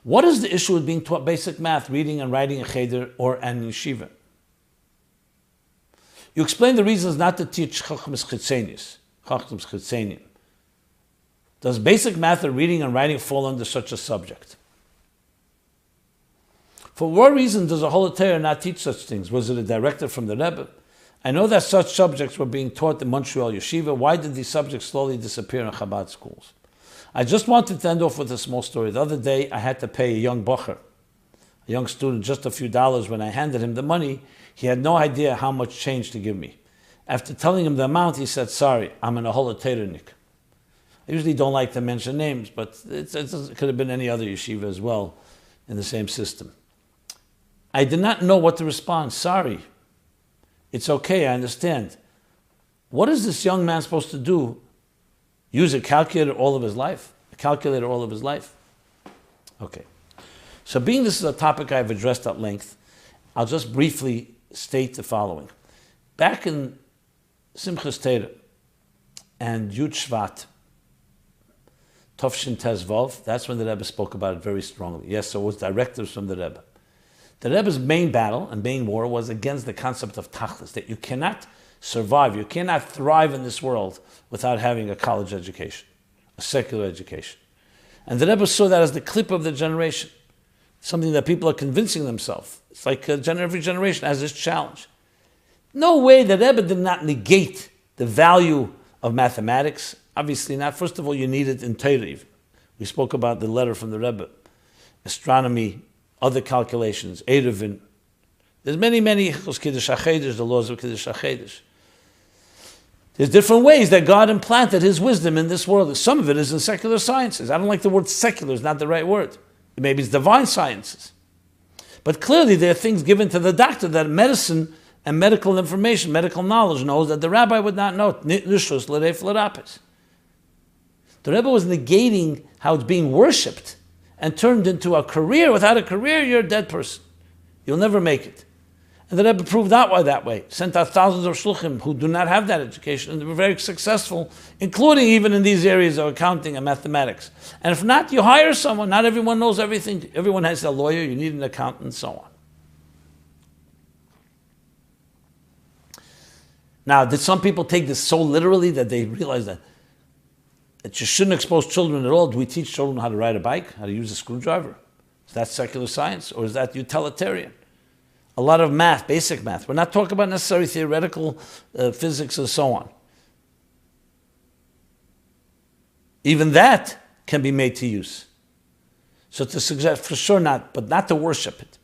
What is the issue with being taught basic math, reading and writing in cheder or an yeshiva? You explain the reasons not to teach chachmas chitzenim. Does basic math or reading and writing fall under such a subject? For what reason does the Holy Torah not teach such things? Was it a directive from the Rebbe? I know that such subjects were being taught in Montreal Yeshiva. Why did these subjects slowly disappear in Chabad schools? I just wanted to end off with a small story. The other day, I had to pay a young bocher, a young student, just a few dollars. When I handed him the money, he had no idea how much change to give me. After telling him the amount, he said, "Sorry, I'm an Aholateirnik." I usually don't like to mention names, but it could have been any other yeshiva as well in the same system. I did not know what to respond. Sorry. It's okay, I understand. What is this young man supposed to do? Use a calculator all of his life? Okay. So being this is a topic I've addressed at length, I'll just briefly state the following. Back in Simchas Torah and Yud Shvat, Tovshin Tezvov, that's when the Rebbe spoke about it very strongly. Yes, so it was directives from the Rebbe. The Rebbe's main battle and main war was against the concept of tachlis, that you cannot survive, you cannot thrive in this world without having a college education, a secular education. And the Rebbe saw that as the clip of the generation, something that people are convincing themselves. It's like every generation has this challenge. No way the Rebbe did not negate the value of mathematics. Obviously not. First of all, you need it in Torah. We spoke about the letter from the Rebbe, astronomy, other calculations, Erevin. There's many Kiddush HaChedesh, the laws of Kiddush HaChedesh. There's different ways that God implanted his wisdom in this world. Some of it is in secular sciences. I don't like the word secular, it's not the right word. Maybe it's divine sciences. But clearly there are things given to the doctor that medicine and medical information, medical knowledge knows that the rabbi would not know. The Rebbe was negating how it's being worshipped and turned into a career. Without a career, you're a dead person. You'll never make it. And the Rebbe proved out that way. Sent out thousands of shluchim who do not have that education, and they were very successful, including even in these areas of accounting and mathematics. And if not, you hire someone. Not everyone knows everything. Everyone has a lawyer. You need an accountant, and so on. Now, did some people take this so literally that they realize that you shouldn't expose children at all? Do we teach children how to ride a bike, how to use a screwdriver? Is that secular science, or is that utilitarian? A lot of math, basic math. We're not talking about necessarily theoretical physics and so on. Even that can be made to use. So to suggest, for sure not, but not to worship it.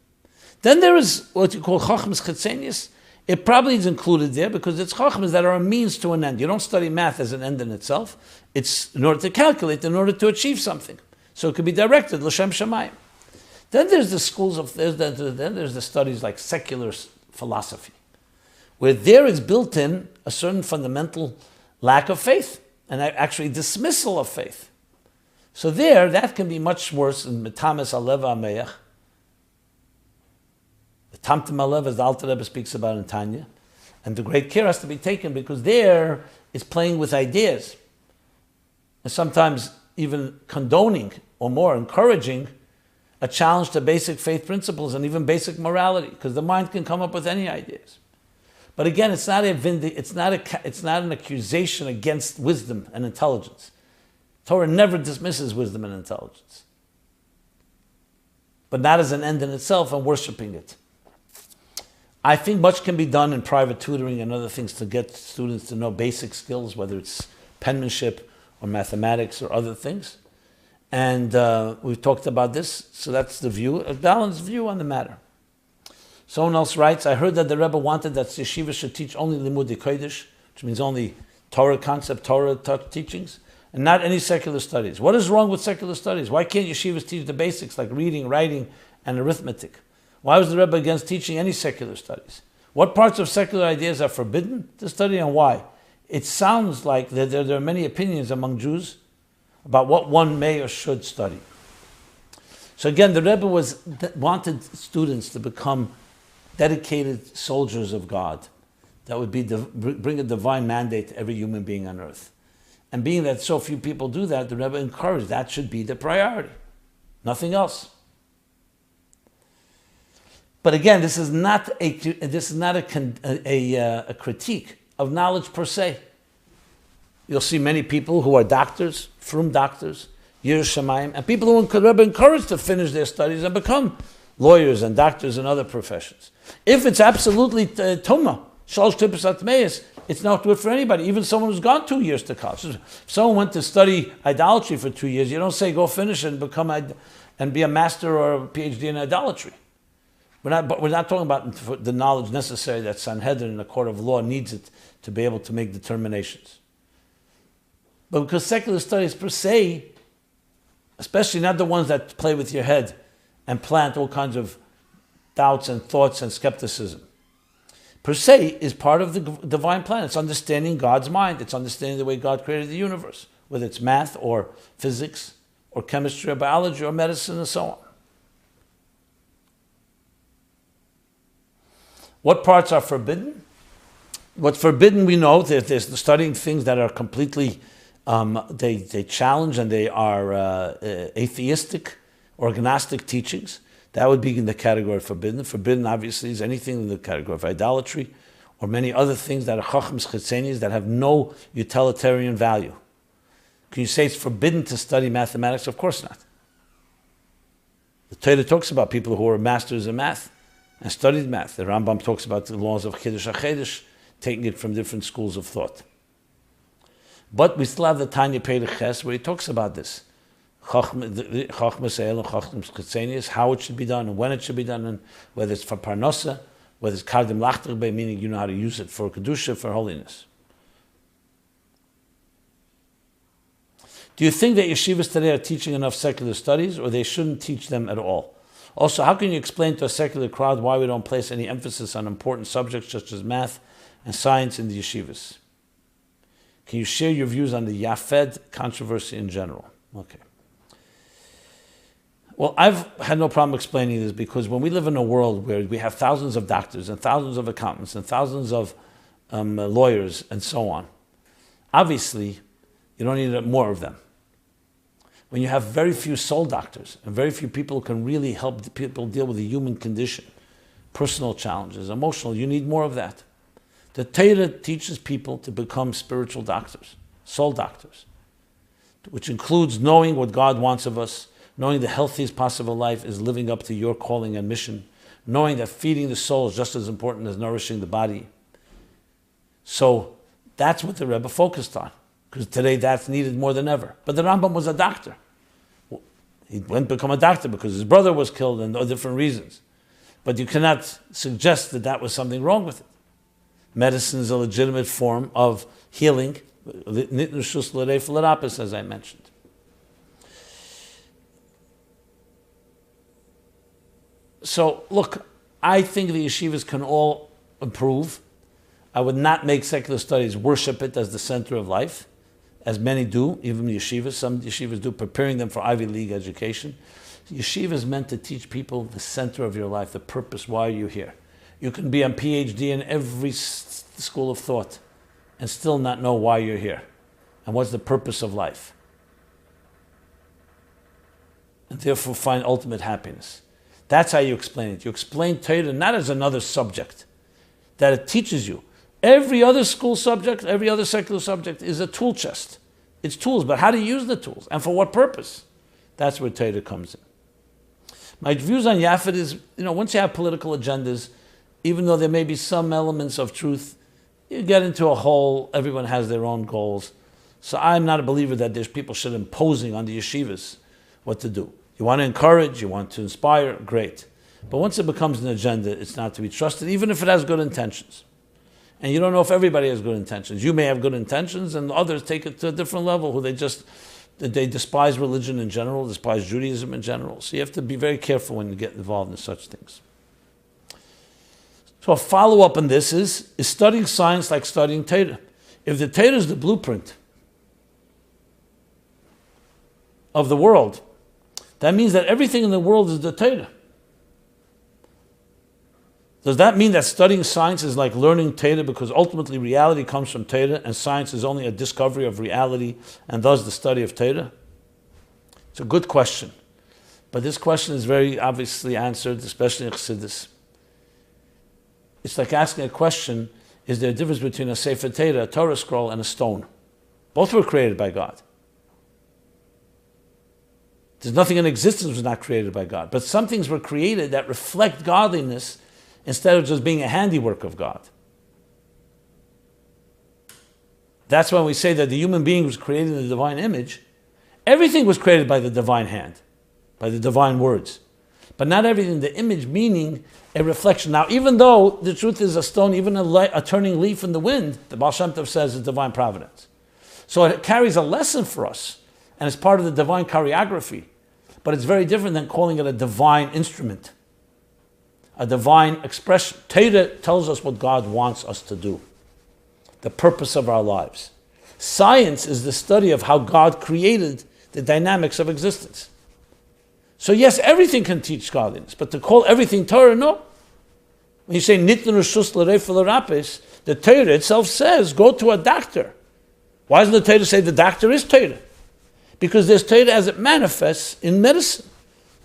Then there is what you call chachmas chitzenius. It probably is included there because it's chachmas that are a means to an end. You don't study math as an end in itself. It's in order to calculate, in order to achieve something. So it could be directed, l'shem shamayim. Then there's the schools of, there's the studies like secular philosophy, where there is built in a certain fundamental lack of faith, and actually dismissal of faith. So there, that can be much worse in Metames Alev HaMeach. The Tamtim Alev, as the Alter Rebbe speaks about in Tanya. And the great care has to be taken because there is playing with ideas. And sometimes even condoning or more encouraging a challenge to basic faith principles and even basic morality, because the mind can come up with any ideas. But again, it's not an accusation against wisdom and intelligence. Torah never dismisses wisdom and intelligence, but not as an end in itself and worshiping it. I think much can be done in private tutoring and other things to get students to know basic skills, whether it's penmanship or mathematics or other things. And we've talked about this, so that's the view, a balanced view on the matter. Someone else writes, I heard that the Rebbe wanted that yeshiva should teach only limudei kodesh, which means only Torah concept, Torah teachings, and not any secular studies. What is wrong with secular studies? Why can't yeshivas teach the basics like reading, writing, and arithmetic? Why was the Rebbe against teaching any secular studies? What parts of secular ideas are forbidden to study and why? It sounds like that there are many opinions among Jews about what one may or should study. So again, the Rebbe wanted students to become dedicated soldiers of God that would bring a divine mandate to every human being on earth. And being that so few people do that, the Rebbe encouraged that should be the priority, nothing else. But again, this is not a critique of knowledge per se. You'll see many people who are doctors, frum doctors, Yiras Shamayim, and people who the Rebbe encouraged to finish their studies and become lawyers and doctors and other professions. If it's absolutely tuma, shalosh tipos atmeis, it's not good for anybody, even someone who's gone 2 years to college. If someone went to study idolatry for 2 years, you don't say go finish and become and be a master or a PhD in idolatry. We're not talking about the knowledge necessary that Sanhedrin in a court of law needs it to be able to make determinations. But because secular studies per se, especially not the ones that play with your head and plant all kinds of doubts and thoughts and skepticism, per se is part of the divine plan. It's understanding God's mind. It's understanding the way God created the universe, whether it's math or physics or chemistry or biology or medicine and so on. What parts are forbidden? What's forbidden, we know that there's studying things that are completely, they challenge and they are atheistic or agnostic teachings. That would be in the category of forbidden. Forbidden, obviously, is anything in the category of idolatry or many other things that are chachmas chitzenis that have no utilitarian value. Can you say it's forbidden to study mathematics? Of course not. The Torah talks about people who are masters in math and studied math. The Rambam talks about the laws of Chiddush HaChedesh, taking it from different schools of thought. But we still have the Tanya Perek Ches where he talks about this. Chachmas El and Chachmas Chitzenius, how it should be done and when it should be done, and whether it's for Parnosa, whether it's Kardim Lachter Be, meaning you know how to use it for Kedusha, for holiness. Do you think that yeshivas today are teaching enough secular studies, or they shouldn't teach them at all? Also, how can you explain to a secular crowd why we don't place any emphasis on important subjects such as math and science in the yeshivas? Can you share your views on the Yafed controversy in general? Okay. Well, I've had no problem explaining this because when we live in a world where we have thousands of doctors and thousands of accountants and thousands of lawyers and so on, obviously you don't need more of them. When you have very few soul doctors and very few people who can really help people deal with the human condition, personal challenges, emotional, you need more of that. The Torah teaches people to become spiritual doctors, soul doctors, which includes knowing what God wants of us, knowing the healthiest possible life is living up to your calling and mission, knowing that feeding the soul is just as important as nourishing the body. So that's what the Rebbe focused on, because today that's needed more than ever. But the Rambam was a doctor. He went to become a doctor because his brother was killed and different reasons. But you cannot suggest that that was something wrong with it. Medicine is a legitimate form of healing, as I mentioned. So, look, I think the yeshivas can all improve. I would not make secular studies worship it as the center of life, as many do, even the yeshivas. Some yeshivas do, preparing them for Ivy League education. Yeshiva is meant to teach people the center of your life, the purpose, why are you here. You can be a PhD in every school of thought and still not know why you're here and what's the purpose of life. And therefore find ultimate happiness. That's how you explain it. You explain Torah not as another subject, that it teaches you. Every other school subject, every other secular subject is a tool chest. It's tools, but how to use the tools and for what purpose? That's where Torah comes in. My views on Yafet is, once you have political agendas, even though there may be some elements of truth, you get into a hole, everyone has their own goals. So I'm not a believer that there's people should imposing on the yeshivas what to do. You want to encourage, you want to inspire, great. But once it becomes an agenda, it's not to be trusted, even if it has good intentions. And you don't know if everybody has good intentions. You may have good intentions, and others take it to a different level, who they despise religion in general, despise Judaism in general. So you have to be very careful when you get involved in such things. So a follow-up on this is studying science like studying Torah. If the Torah is the blueprint of the world, that means that everything in the world is the Torah. Does that mean that studying science is like learning Torah because ultimately reality comes from Torah and science is only a discovery of reality and thus the study of Torah? It's a good question. But this question is very obviously answered, especially in Chassidus. It's like asking a question, is there a difference between a Sefer Torah, a Torah scroll, and a stone? Both were created by God. There's nothing in existence that was not created by God. But some things were created that reflect godliness instead of just being a handiwork of God. That's when we say that the human being was created in the divine image. Everything was created by the divine hand, by the divine words. But not everything, the image meaning a reflection. Now, even though the truth is a stone, even a turning leaf in the wind, the Baal Shem Tov says is divine providence. So it carries a lesson for us, and it's part of the divine choreography. But it's very different than calling it a divine instrument, a divine expression. Torah tells us what God wants us to do, the purpose of our lives. Science is the study of how God created the dynamics of existence. So yes, everything can teach godliness, but to call everything Torah, no. When you say Nitnu Reshus L'Reifah L'Rapis, the Torah itself says, go to a doctor. Why doesn't the Torah say the doctor is Torah? Because there's Torah as it manifests in medicine,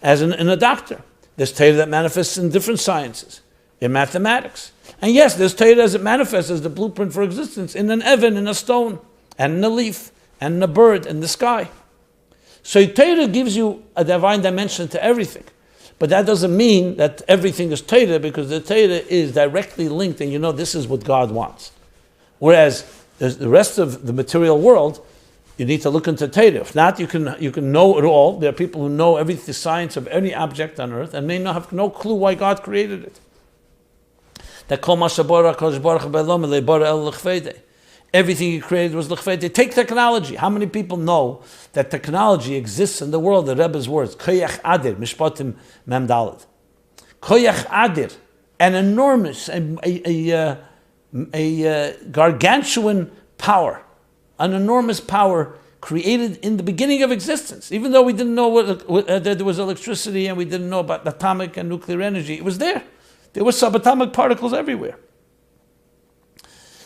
as in a doctor. There's Torah that manifests in different sciences, in mathematics. And yes, there's Torah as it manifests as the blueprint for existence in an Evan, in a stone, and in a leaf, and in a bird, in the sky. So Torah gives you a divine dimension to everything. But that doesn't mean that everything is Torah, because the Torah is directly linked, and this is what God wants. Whereas the rest of the material world, you need to look into Torah. If not, you can know it all. There are people who know the science of any object on earth and may not have no clue why God created it. That kol ma shabara HaKadosh Baruch Hu b'elam le'bara el l'chveidei. Everything he created was l'chveidei. Take technology. How many people know that technology exists in the world? The Rebbe's words, koyach adir, mishpatim mem daled. Koyach adir, an enormous, a gargantuan power. An enormous power created in the beginning of existence. Even though we didn't know that there was electricity and we didn't know about atomic and nuclear energy, it was there. There were subatomic particles everywhere.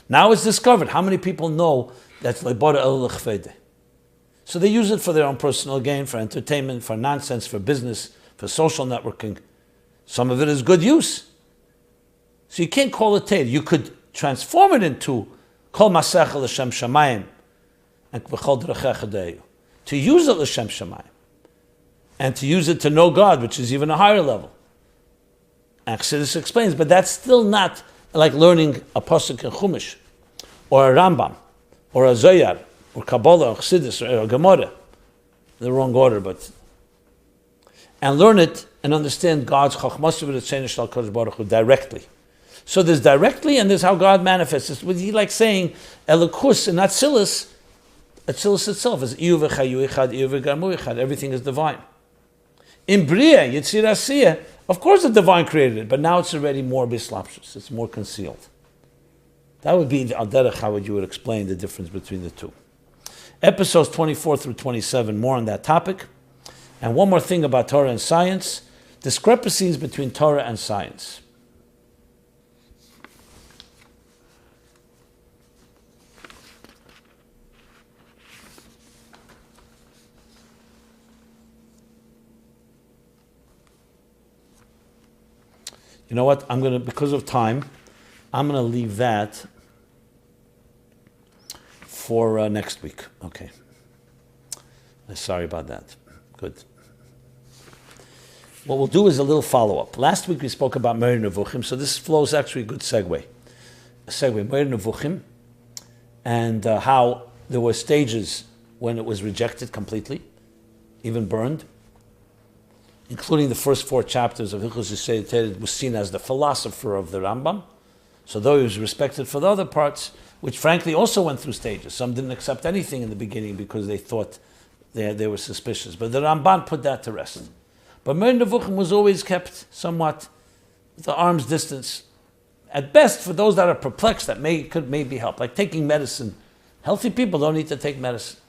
Now it's discovered. How many people know that's lebara el l'chveidei? So they use it for their own personal gain, for entertainment, for nonsense, for business, for social networking. Some of it is good use. So you can't call it Torah. You could transform it into kol masech l'shem shamayim, and to use it l'shem shamayim, and to use it to know God, which is even a higher level. And Chassidus explains, but that's still not like learning a pasuk in Chumash, or a Rambam, or a Zohar, or Kabbalah, or Chassidus, or a Gemara. The wrong order, but and learn it and understand God's chachmas v'ritzeinu shel HaKadosh Baruch Hu directly. So there's directly, and there's how God manifests. It's what he like saying, Elokus and Atzilus. Atzilus itself is Iyu v'chayu echad, Iyu v'garmu echad. Everything is divine. In Bria, Yitzir Asiyah, of course the divine created it, but now it's already more bislapshus. It's more concealed. That would be the al-derech, how you would explain the difference between the two. Episodes 24 through 27, more on that topic. And one more thing about Torah and science, discrepancies between Torah and science. You know what? Because of time, I'm going to leave that for next week. Okay. Sorry about that. Good. What we'll do is a little follow-up. Last week we spoke about Moreh Nevuchim, so this flows actually a good segue. Moreh Nevuchim, and how there were stages when it was rejected completely, even burned, including the first 4 chapters of Hilchos Yisrael Teres was seen as the philosopher of the Rambam. So though he was respected for the other parts, which frankly also went through stages. Some didn't accept anything in the beginning because they thought they were suspicious. But the Ramban put that to rest. But Moreh Nevuchim was always kept somewhat at the arm's distance. At best, for those that are perplexed, that could maybe help. Like taking medicine. Healthy people don't need to take medicine.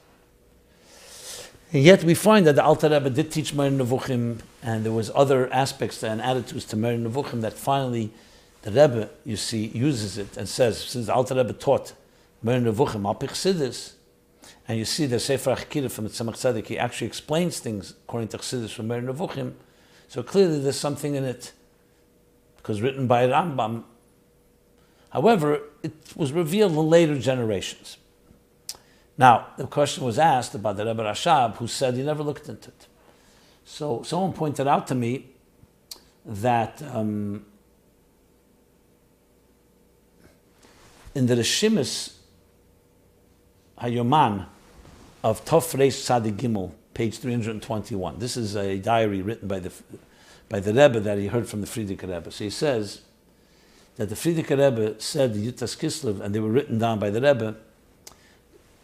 And yet we find that the Alter Rebbe did teach Moreh Nevuchim, and there was other aspects and attitudes to Moreh Nevuchim that finally the Rebbe, you see, uses it and says, since the Alter Rebbe taught Moreh Nevuchim, al pi Chassidus, and you see the Sefer HaChakira from the Tzemach Tzedek, he actually explains things according to Chassidus from Moreh Nevuchim, so clearly there's something in it, because written by Rambam. However, it was revealed in later generations. Now, the question was asked about the Rebbe Rashab, who said he never looked into it. So someone pointed out to me that in the Reshimis Hayoman of Tov Reish Tzadik Gimel, page 321, this is a diary written by the Rebbe that he heard from the Frierdiker Rebbe. So he says that the Frierdiker Rebbe said the Yutas Kislev, and they were written down by the Rebbe.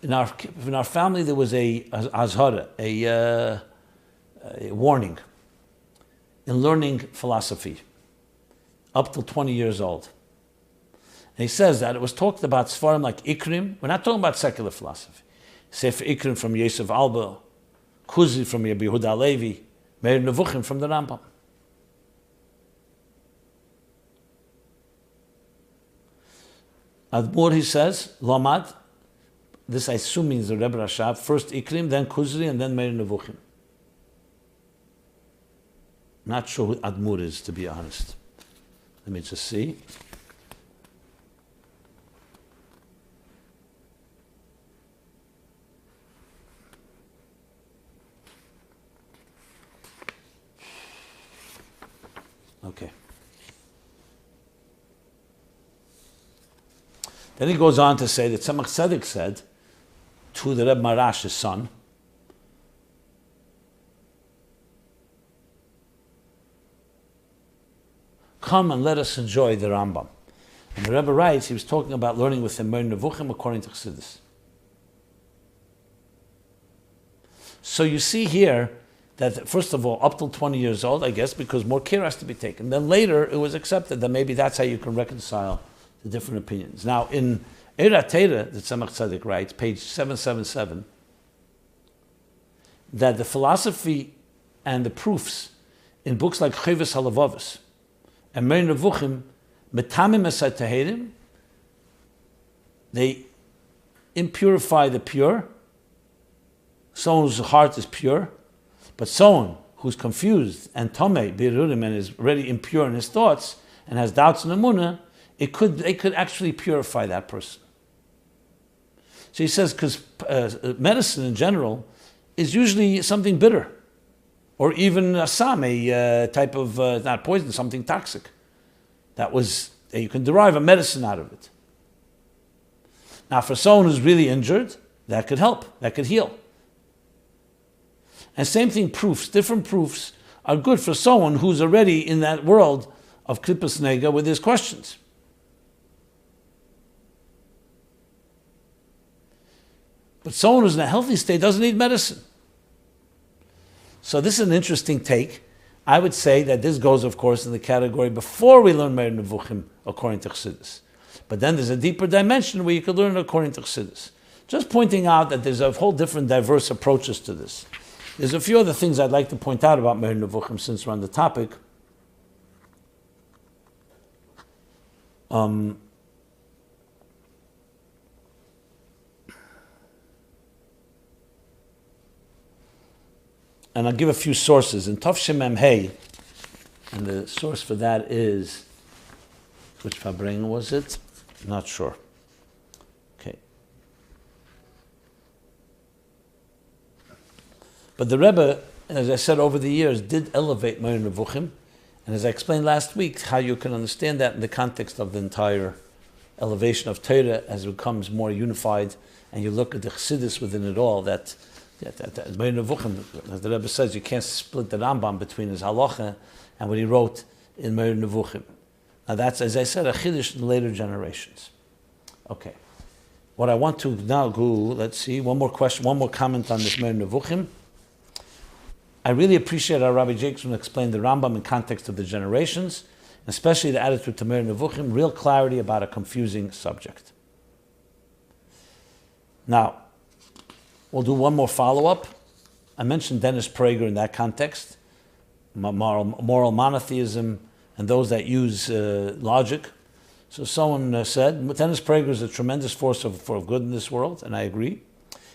In our family, there was a azhara, a warning in learning philosophy up till 20 years old. And he says that it was talked about Sfarim like Ikrim. We're not talking about secular philosophy. Sefer Ikrim from Yosef Alba, Kuzi from Rabbi Yehuda Levi, Moreh Nevuchim from the Rambam. Admor, he says, Lamad. This I assume means the Rebbe Rashab, first Ikrim, then Kuzri, and then Moreh Nevuchim. Not sure who Admur is, to be honest. Let me just see. Okay. Then he goes on to say that Tzemach Tzedek said to the Rebbe Marash, his son, come and let us enjoy the Rambam. And the Rebbe writes, he was talking about learning with him Moreh Nevuchim according to Chassidus. So you see here that, first of all, up till 20 years old, I guess, because more care has to be taken. Then later, it was accepted that maybe that's how you can reconcile the different opinions. Now, in Eira Teira, the Tzemach Tzedek writes, page 777, that the philosophy and the proofs in books like Chavis Halavavos and Moreh Nevuchim, Metamim Esat Teherim, they impurify the pure. Someone whose heart is pure, but someone who's confused and Tomei, Birurim, and is already impure in his thoughts and has doubts in Emunah, they could actually purify that person. So he says, because medicine in general is usually something bitter, or even a sam, a type of, not poison, something toxic. That you can derive a medicine out of it. Now for someone who's really injured, that could help, that could heal. And same thing, different proofs are good for someone who's already in that world of Klippas Nega with his questions. But someone who's in a healthy state doesn't need medicine. So this is an interesting take. I would say that this goes, of course, in the category before we learn Moreh Nevuchim according to Chassidus. But then there's a deeper dimension where you could learn it according to Chassidus. Just pointing out that there's a whole different diverse approaches to this. There's a few other things I'd like to point out about Moreh Nevuchim since we're on the topic. And I'll give a few sources. In Tov Mem Hey, and the source for that is, which Fabring was it? Not sure. Okay. But the Rebbe, as I said over the years, did elevate Moreh Nevuchim. And as I explained last week, how you can understand that in the context of the entire elevation of Torah as it becomes more unified, and you look at the Chassidus within it all, that Moreh Nevuchim, as the Rebbe says, you can't split the Rambam between his halacha and what he wrote in Moreh Nevuchim. Now that's, as I said, a chiddush in later generations. Okay. What I want to now go, let's see, one more question, one more comment on this Moreh Nevuchim. I really appreciate how Rabbi Jacobson explained the Rambam in context of the generations, especially the attitude to Moreh Nevuchim, real clarity about a confusing subject. Now, we'll do one more follow-up. I mentioned Dennis Prager in that context, moral monotheism, and those that use logic. So someone said, Dennis Prager is a tremendous force for good in this world, and I agree.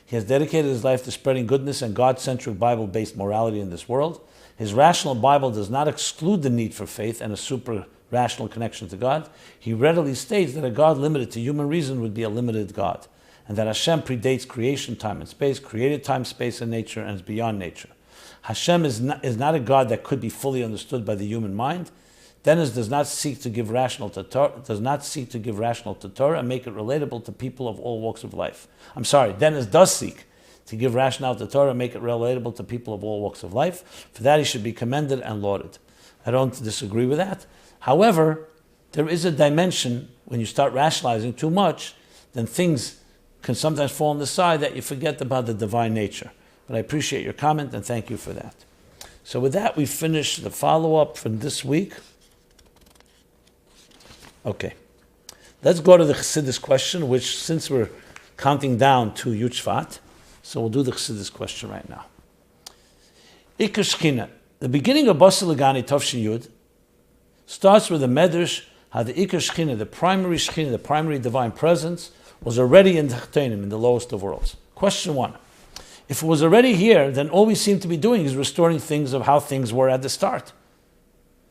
He has dedicated his life to spreading goodness and God-centric Bible-based morality in this world. His rational Bible does not exclude the need for faith and a super-rational connection to God. He readily states that a God limited to human reason would be a limited God, and that Hashem predates creation, time, and space, created time, space, and nature, and is beyond nature. Hashem is not a God that could be fully understood by the human mind. Dennis does not seek to give rational to Torah, and make it relatable to people of all walks of life. I'm sorry, Dennis does seek to give rationale to Torah and make it relatable to people of all walks of life. For that he should be commended and lauded. I don't disagree with that. However, there is a dimension when you start rationalizing too much, then things can sometimes fall on the side that you forget about the divine nature. But I appreciate your comment and thank you for that. So with that, we finish the follow-up from this week. Okay, let's go to the Chassidus question, which since we're counting down to Yud Shvat, so we'll do the Chassidus question right now. Ikker shechina. The beginning of Basel Lagani Tavshin Yud starts with the Medrash how the ikker shechina, the primary shechina, the primary divine presence, was already in the Tachtonim, in the lowest of worlds. Question 1. If it was already here, then all we seem to be doing is restoring things of how things were at the start.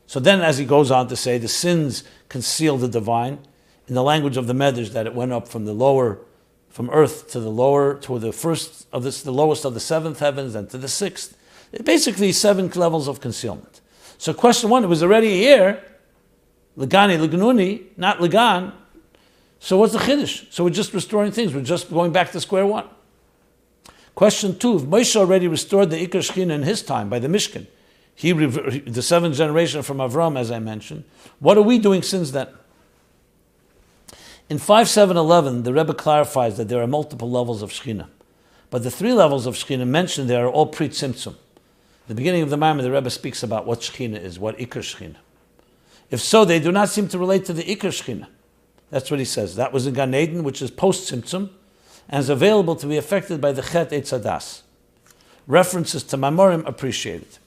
So then, as he goes on to say, the sins conceal the divine, in the language of the Medrash, that it went up from from earth to the lower, to the first of this, the lowest of the seventh heavens, and to the sixth. Basically, 7 levels of concealment. So, question 1, it was already here, Lagani, Laganuni, not Lagan. So, what's the chiddush? So, we're just restoring things. We're just going back to square one. Question 2, if Moshe already restored the ikker shechina in his time by the Mishkan, the 7th generation from Avram, as I mentioned. What are we doing since then? In 5.7.11, the Rebbe clarifies that there are multiple levels of shechina. But the 3 levels of shechina mentioned there are all pre-tzimtzum. The beginning of the Maimon, the Rebbe speaks about what shechina is, what ikker shechina. If so, they do not seem to relate to the ikker shechina. That's what he says. That was in Gan Eden, which is post-tzimtzum, and is available to be affected by the chet eitz hadas. References to Mamorim appreciated.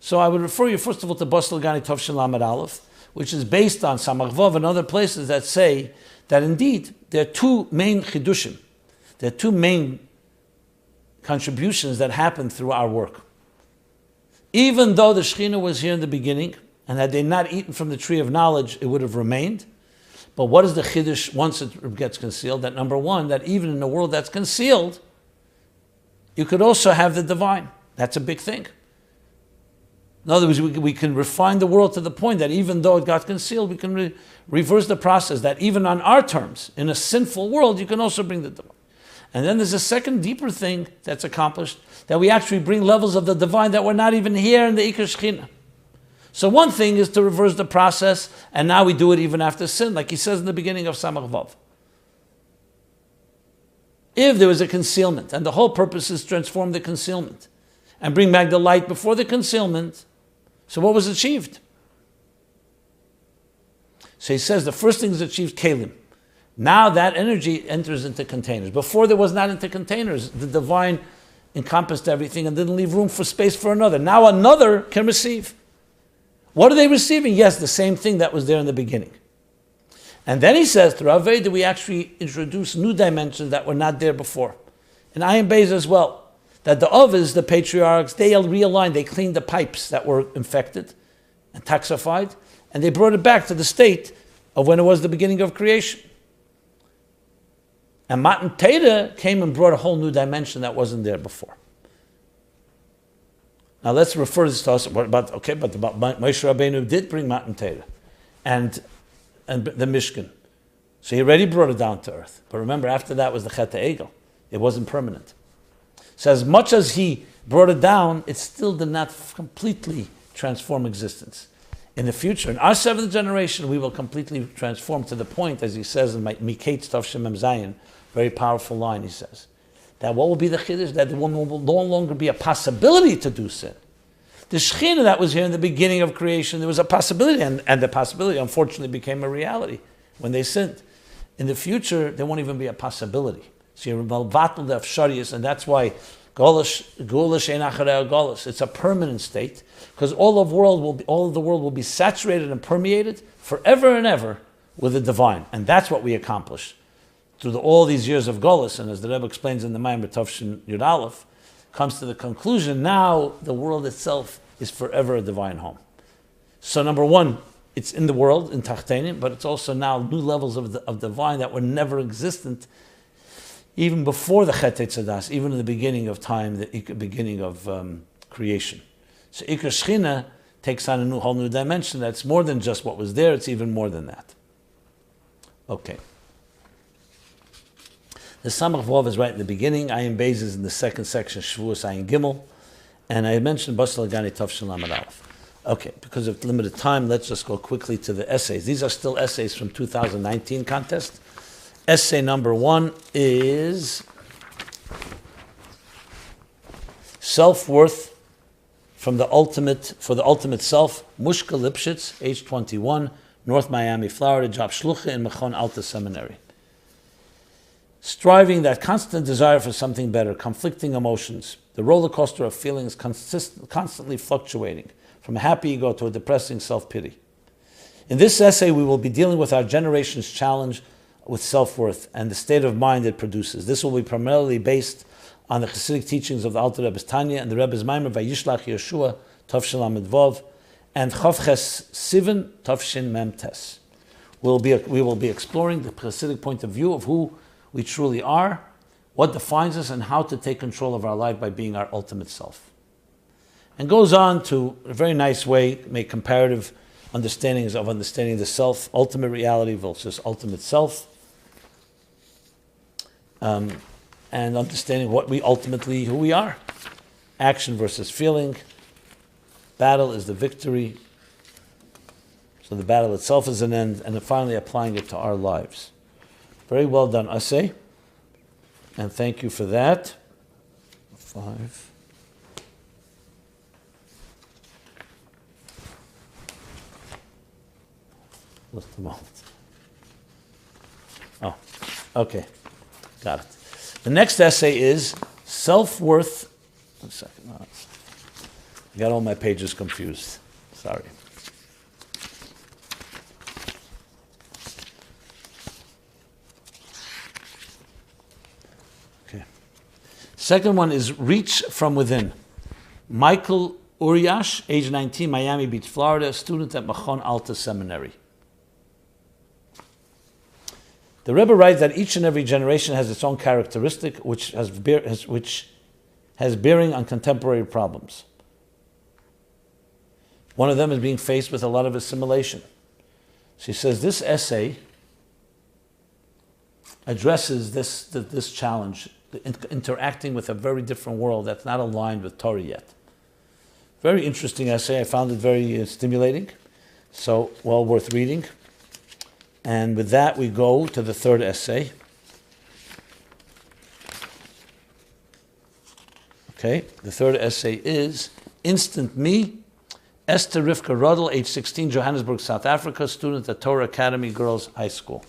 So I would refer you first of all to Basel Gani Tovshin Lamed Aleph, which is based on Samach Vav and other places that say that indeed there are 2 main chidushim, there are 2 main contributions that happen through our work. Even though the shechina was here in the beginning, and had they not eaten from the tree of knowledge, it would have remained. But what is the chiddush once it gets concealed? That number 1, that even in a world that's concealed, you could also have the divine. That's a big thing. In other words, we can refine the world to the point that even though it got concealed, we can reverse the process, that even on our terms, in a sinful world, you can also bring the divine. And then there's a second, deeper thing that's accomplished, that we actually bring levels of the divine that were not even here in the ikker shechina. So one thing is to reverse the process, and now we do it even after sin, like he says in the beginning of Samach Vav. If there was a concealment, and the whole purpose is to transform the concealment and bring back the light before the concealment, so what was achieved? So he says the first thing is achieved kelim. Now that energy enters into containers. Before there was not into containers. The divine encompassed everything and didn't leave room for space for another. Now another can receive. What are they receiving? Yes, the same thing that was there in the beginning. And then he says, through Vaeira, we actually introduce new dimensions that were not there before. And Ayin Beis as well. That the Ovis, the patriarchs, they realigned, they cleaned the pipes that were infected and toxified, and they brought it back to the state of when it was the beginning of creation. And Matan Torah came and brought a whole new dimension that wasn't there before. Now let's refer this to us. But Moshe Rabbeinu did bring Matan Torah and the Mishkan. So he already brought it down to earth. But remember, after that was the Chet HaEgel. It wasn't permanent. So as much as he brought it down, it still did not completely transform existence. In the future, in our seventh generation, we will completely transform to the point, as he says in Miketz Tov Mem Zayin, very powerful line, he says, that what will be the Chiddush? That there will no longer be a possibility to do sin. The shechina that was here in the beginning of creation, there was a possibility, and the possibility unfortunately became a reality when they sinned. In the future, there won't even be a possibility. So you're vatal the afsharius, and that's why it's a permanent state, because all of the world will be saturated and permeated forever and ever with the divine, and that's what we accomplish through all these years of Golus. And as the Rebbe explains in the Maimer Tovshin Yud Aleph, comes to the conclusion, now the world itself is forever a divine home. So number one, it's in the world, in Tachtenim, but it's also now new levels of divine that were never existent even before the Chet Tzadas, even in the beginning of time, the beginning of creation. So ikker shechina takes on a whole new dimension that's more than just what was there, it's even more than that. Okay. The Samach Vov is right in the beginning. Ayin Beis is in the second section, Shavuos Ayin Gimel. And I mentioned Basal Gani Tavshin Lamed Aleph. Okay, because of limited time, let's just go quickly to the essays. These are still essays from 2019 contest. Essay number 1 is Self-Worth for the Ultimate Self, Mushkie Lipszyc, age 21, North Miami, Florida, job shlucha in Mechon Alta Seminary. Striving, that constant desire for something better, conflicting emotions, the roller coaster of feelings constantly fluctuating, from a happy ego to a depressing self-pity. In this essay, we will be dealing with our generation's challenge with self-worth and the state of mind it produces. This will be primarily based on the Chassidic teachings of the Alter Rebbe's Tanya and the Rebbe's Maimer Vayishlach Yeshua, Tov Lamed Vov, and Chavches Sivan, Tov Mem Tes. We will be exploring the Chassidic point of view of who we truly are, what defines us, and how to take control of our life by being our ultimate self. And goes on to, in a very nice way, make comparative understandings of understanding the self, ultimate reality versus ultimate self, and understanding who we are. Action versus feeling. Battle is the victory. So the battle itself is an end, and then finally applying it to our lives. Very well done essay, and thank you for that. 5. What's the moment? Oh, okay, got it. The next essay is Self-Worth. 1 second, I got all my pages confused. Sorry. Second one is Reach from Within. Michael Uryash, age 19, Miami Beach, Florida, student at Mechon Alta Seminary. The Rebbe writes that each and every generation has its own characteristic which has bearing on contemporary problems. One of them is being faced with a lot of assimilation. She says this essay addresses this challenge, interacting with a very different world that's not aligned with Torah yet. Very interesting essay. I found it very stimulating, so well worth reading. And with that, we go to the third essay. Okay, the third essay is Instant Me. Esther Rivkah Rodal, age 16, Johannesburg, South Africa, student at Torah Academy Girls High School.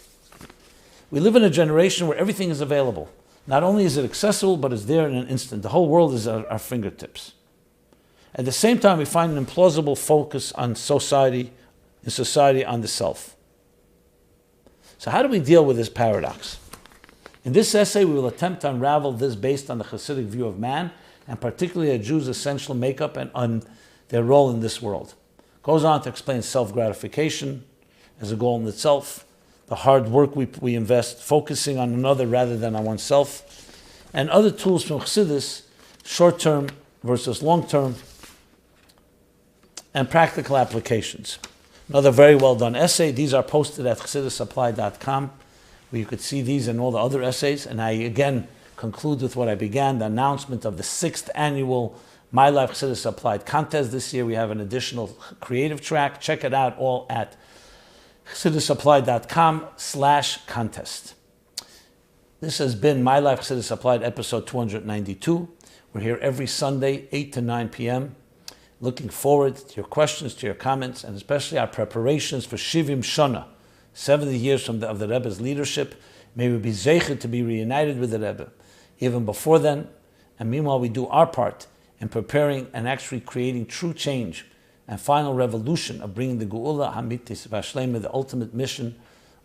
We live in a generation where everything is available. Not only is it accessible, but it's there in an instant. The whole world is at our fingertips. At the same time, we find an implausible focus on society on the self. So how do we deal with this paradox? In this essay, we will attempt to unravel this based on the Chassidic view of man, and particularly a Jew's essential makeup and on their role in this world. It goes on to explain self-gratification as a goal in itself, the hard work we invest, focusing on another rather than on oneself, and other tools from Chassidus, short-term versus long-term, and practical applications. Another very well-done essay. These are posted at ChassidusApplied.com, where you could see these and all the other essays. And I, again, conclude with what I began, the announcement of the 6th Annual MyLife Chassidus Applied Contest. This year we have an additional creative track. Check it out all at ChassidusApplied.com/contest. This has been My Life Chassidus Applied episode 292. We're here every Sunday, 8 to 9 p.m. Looking forward to your questions, to your comments, and especially our preparations for Shivim Shana, 70 years of the Rebbe's leadership. May we be zeicher to be reunited with the Rebbe even before then. And meanwhile, we do our part in preparing and actually creating true change and final revolution of bringing the Geula Hamitis Vashlema, the ultimate mission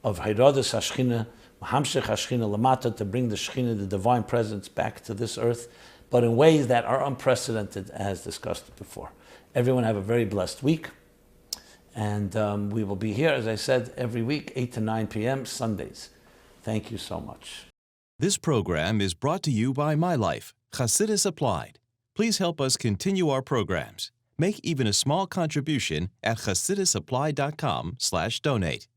of Hairadus HaShechina, Mahamshech HaShechina Lamata, to bring the Shechina, the divine presence, back to this earth, but in ways that are unprecedented, as discussed before. Everyone have a very blessed week, and we will be here, as I said, every week, 8 to 9 p.m., Sundays. Thank you so much. This program is brought to you by MyLife, Chassidus Applied. Please help us continue our programs. Make even a small contribution at ChassidusApplied.com/donate.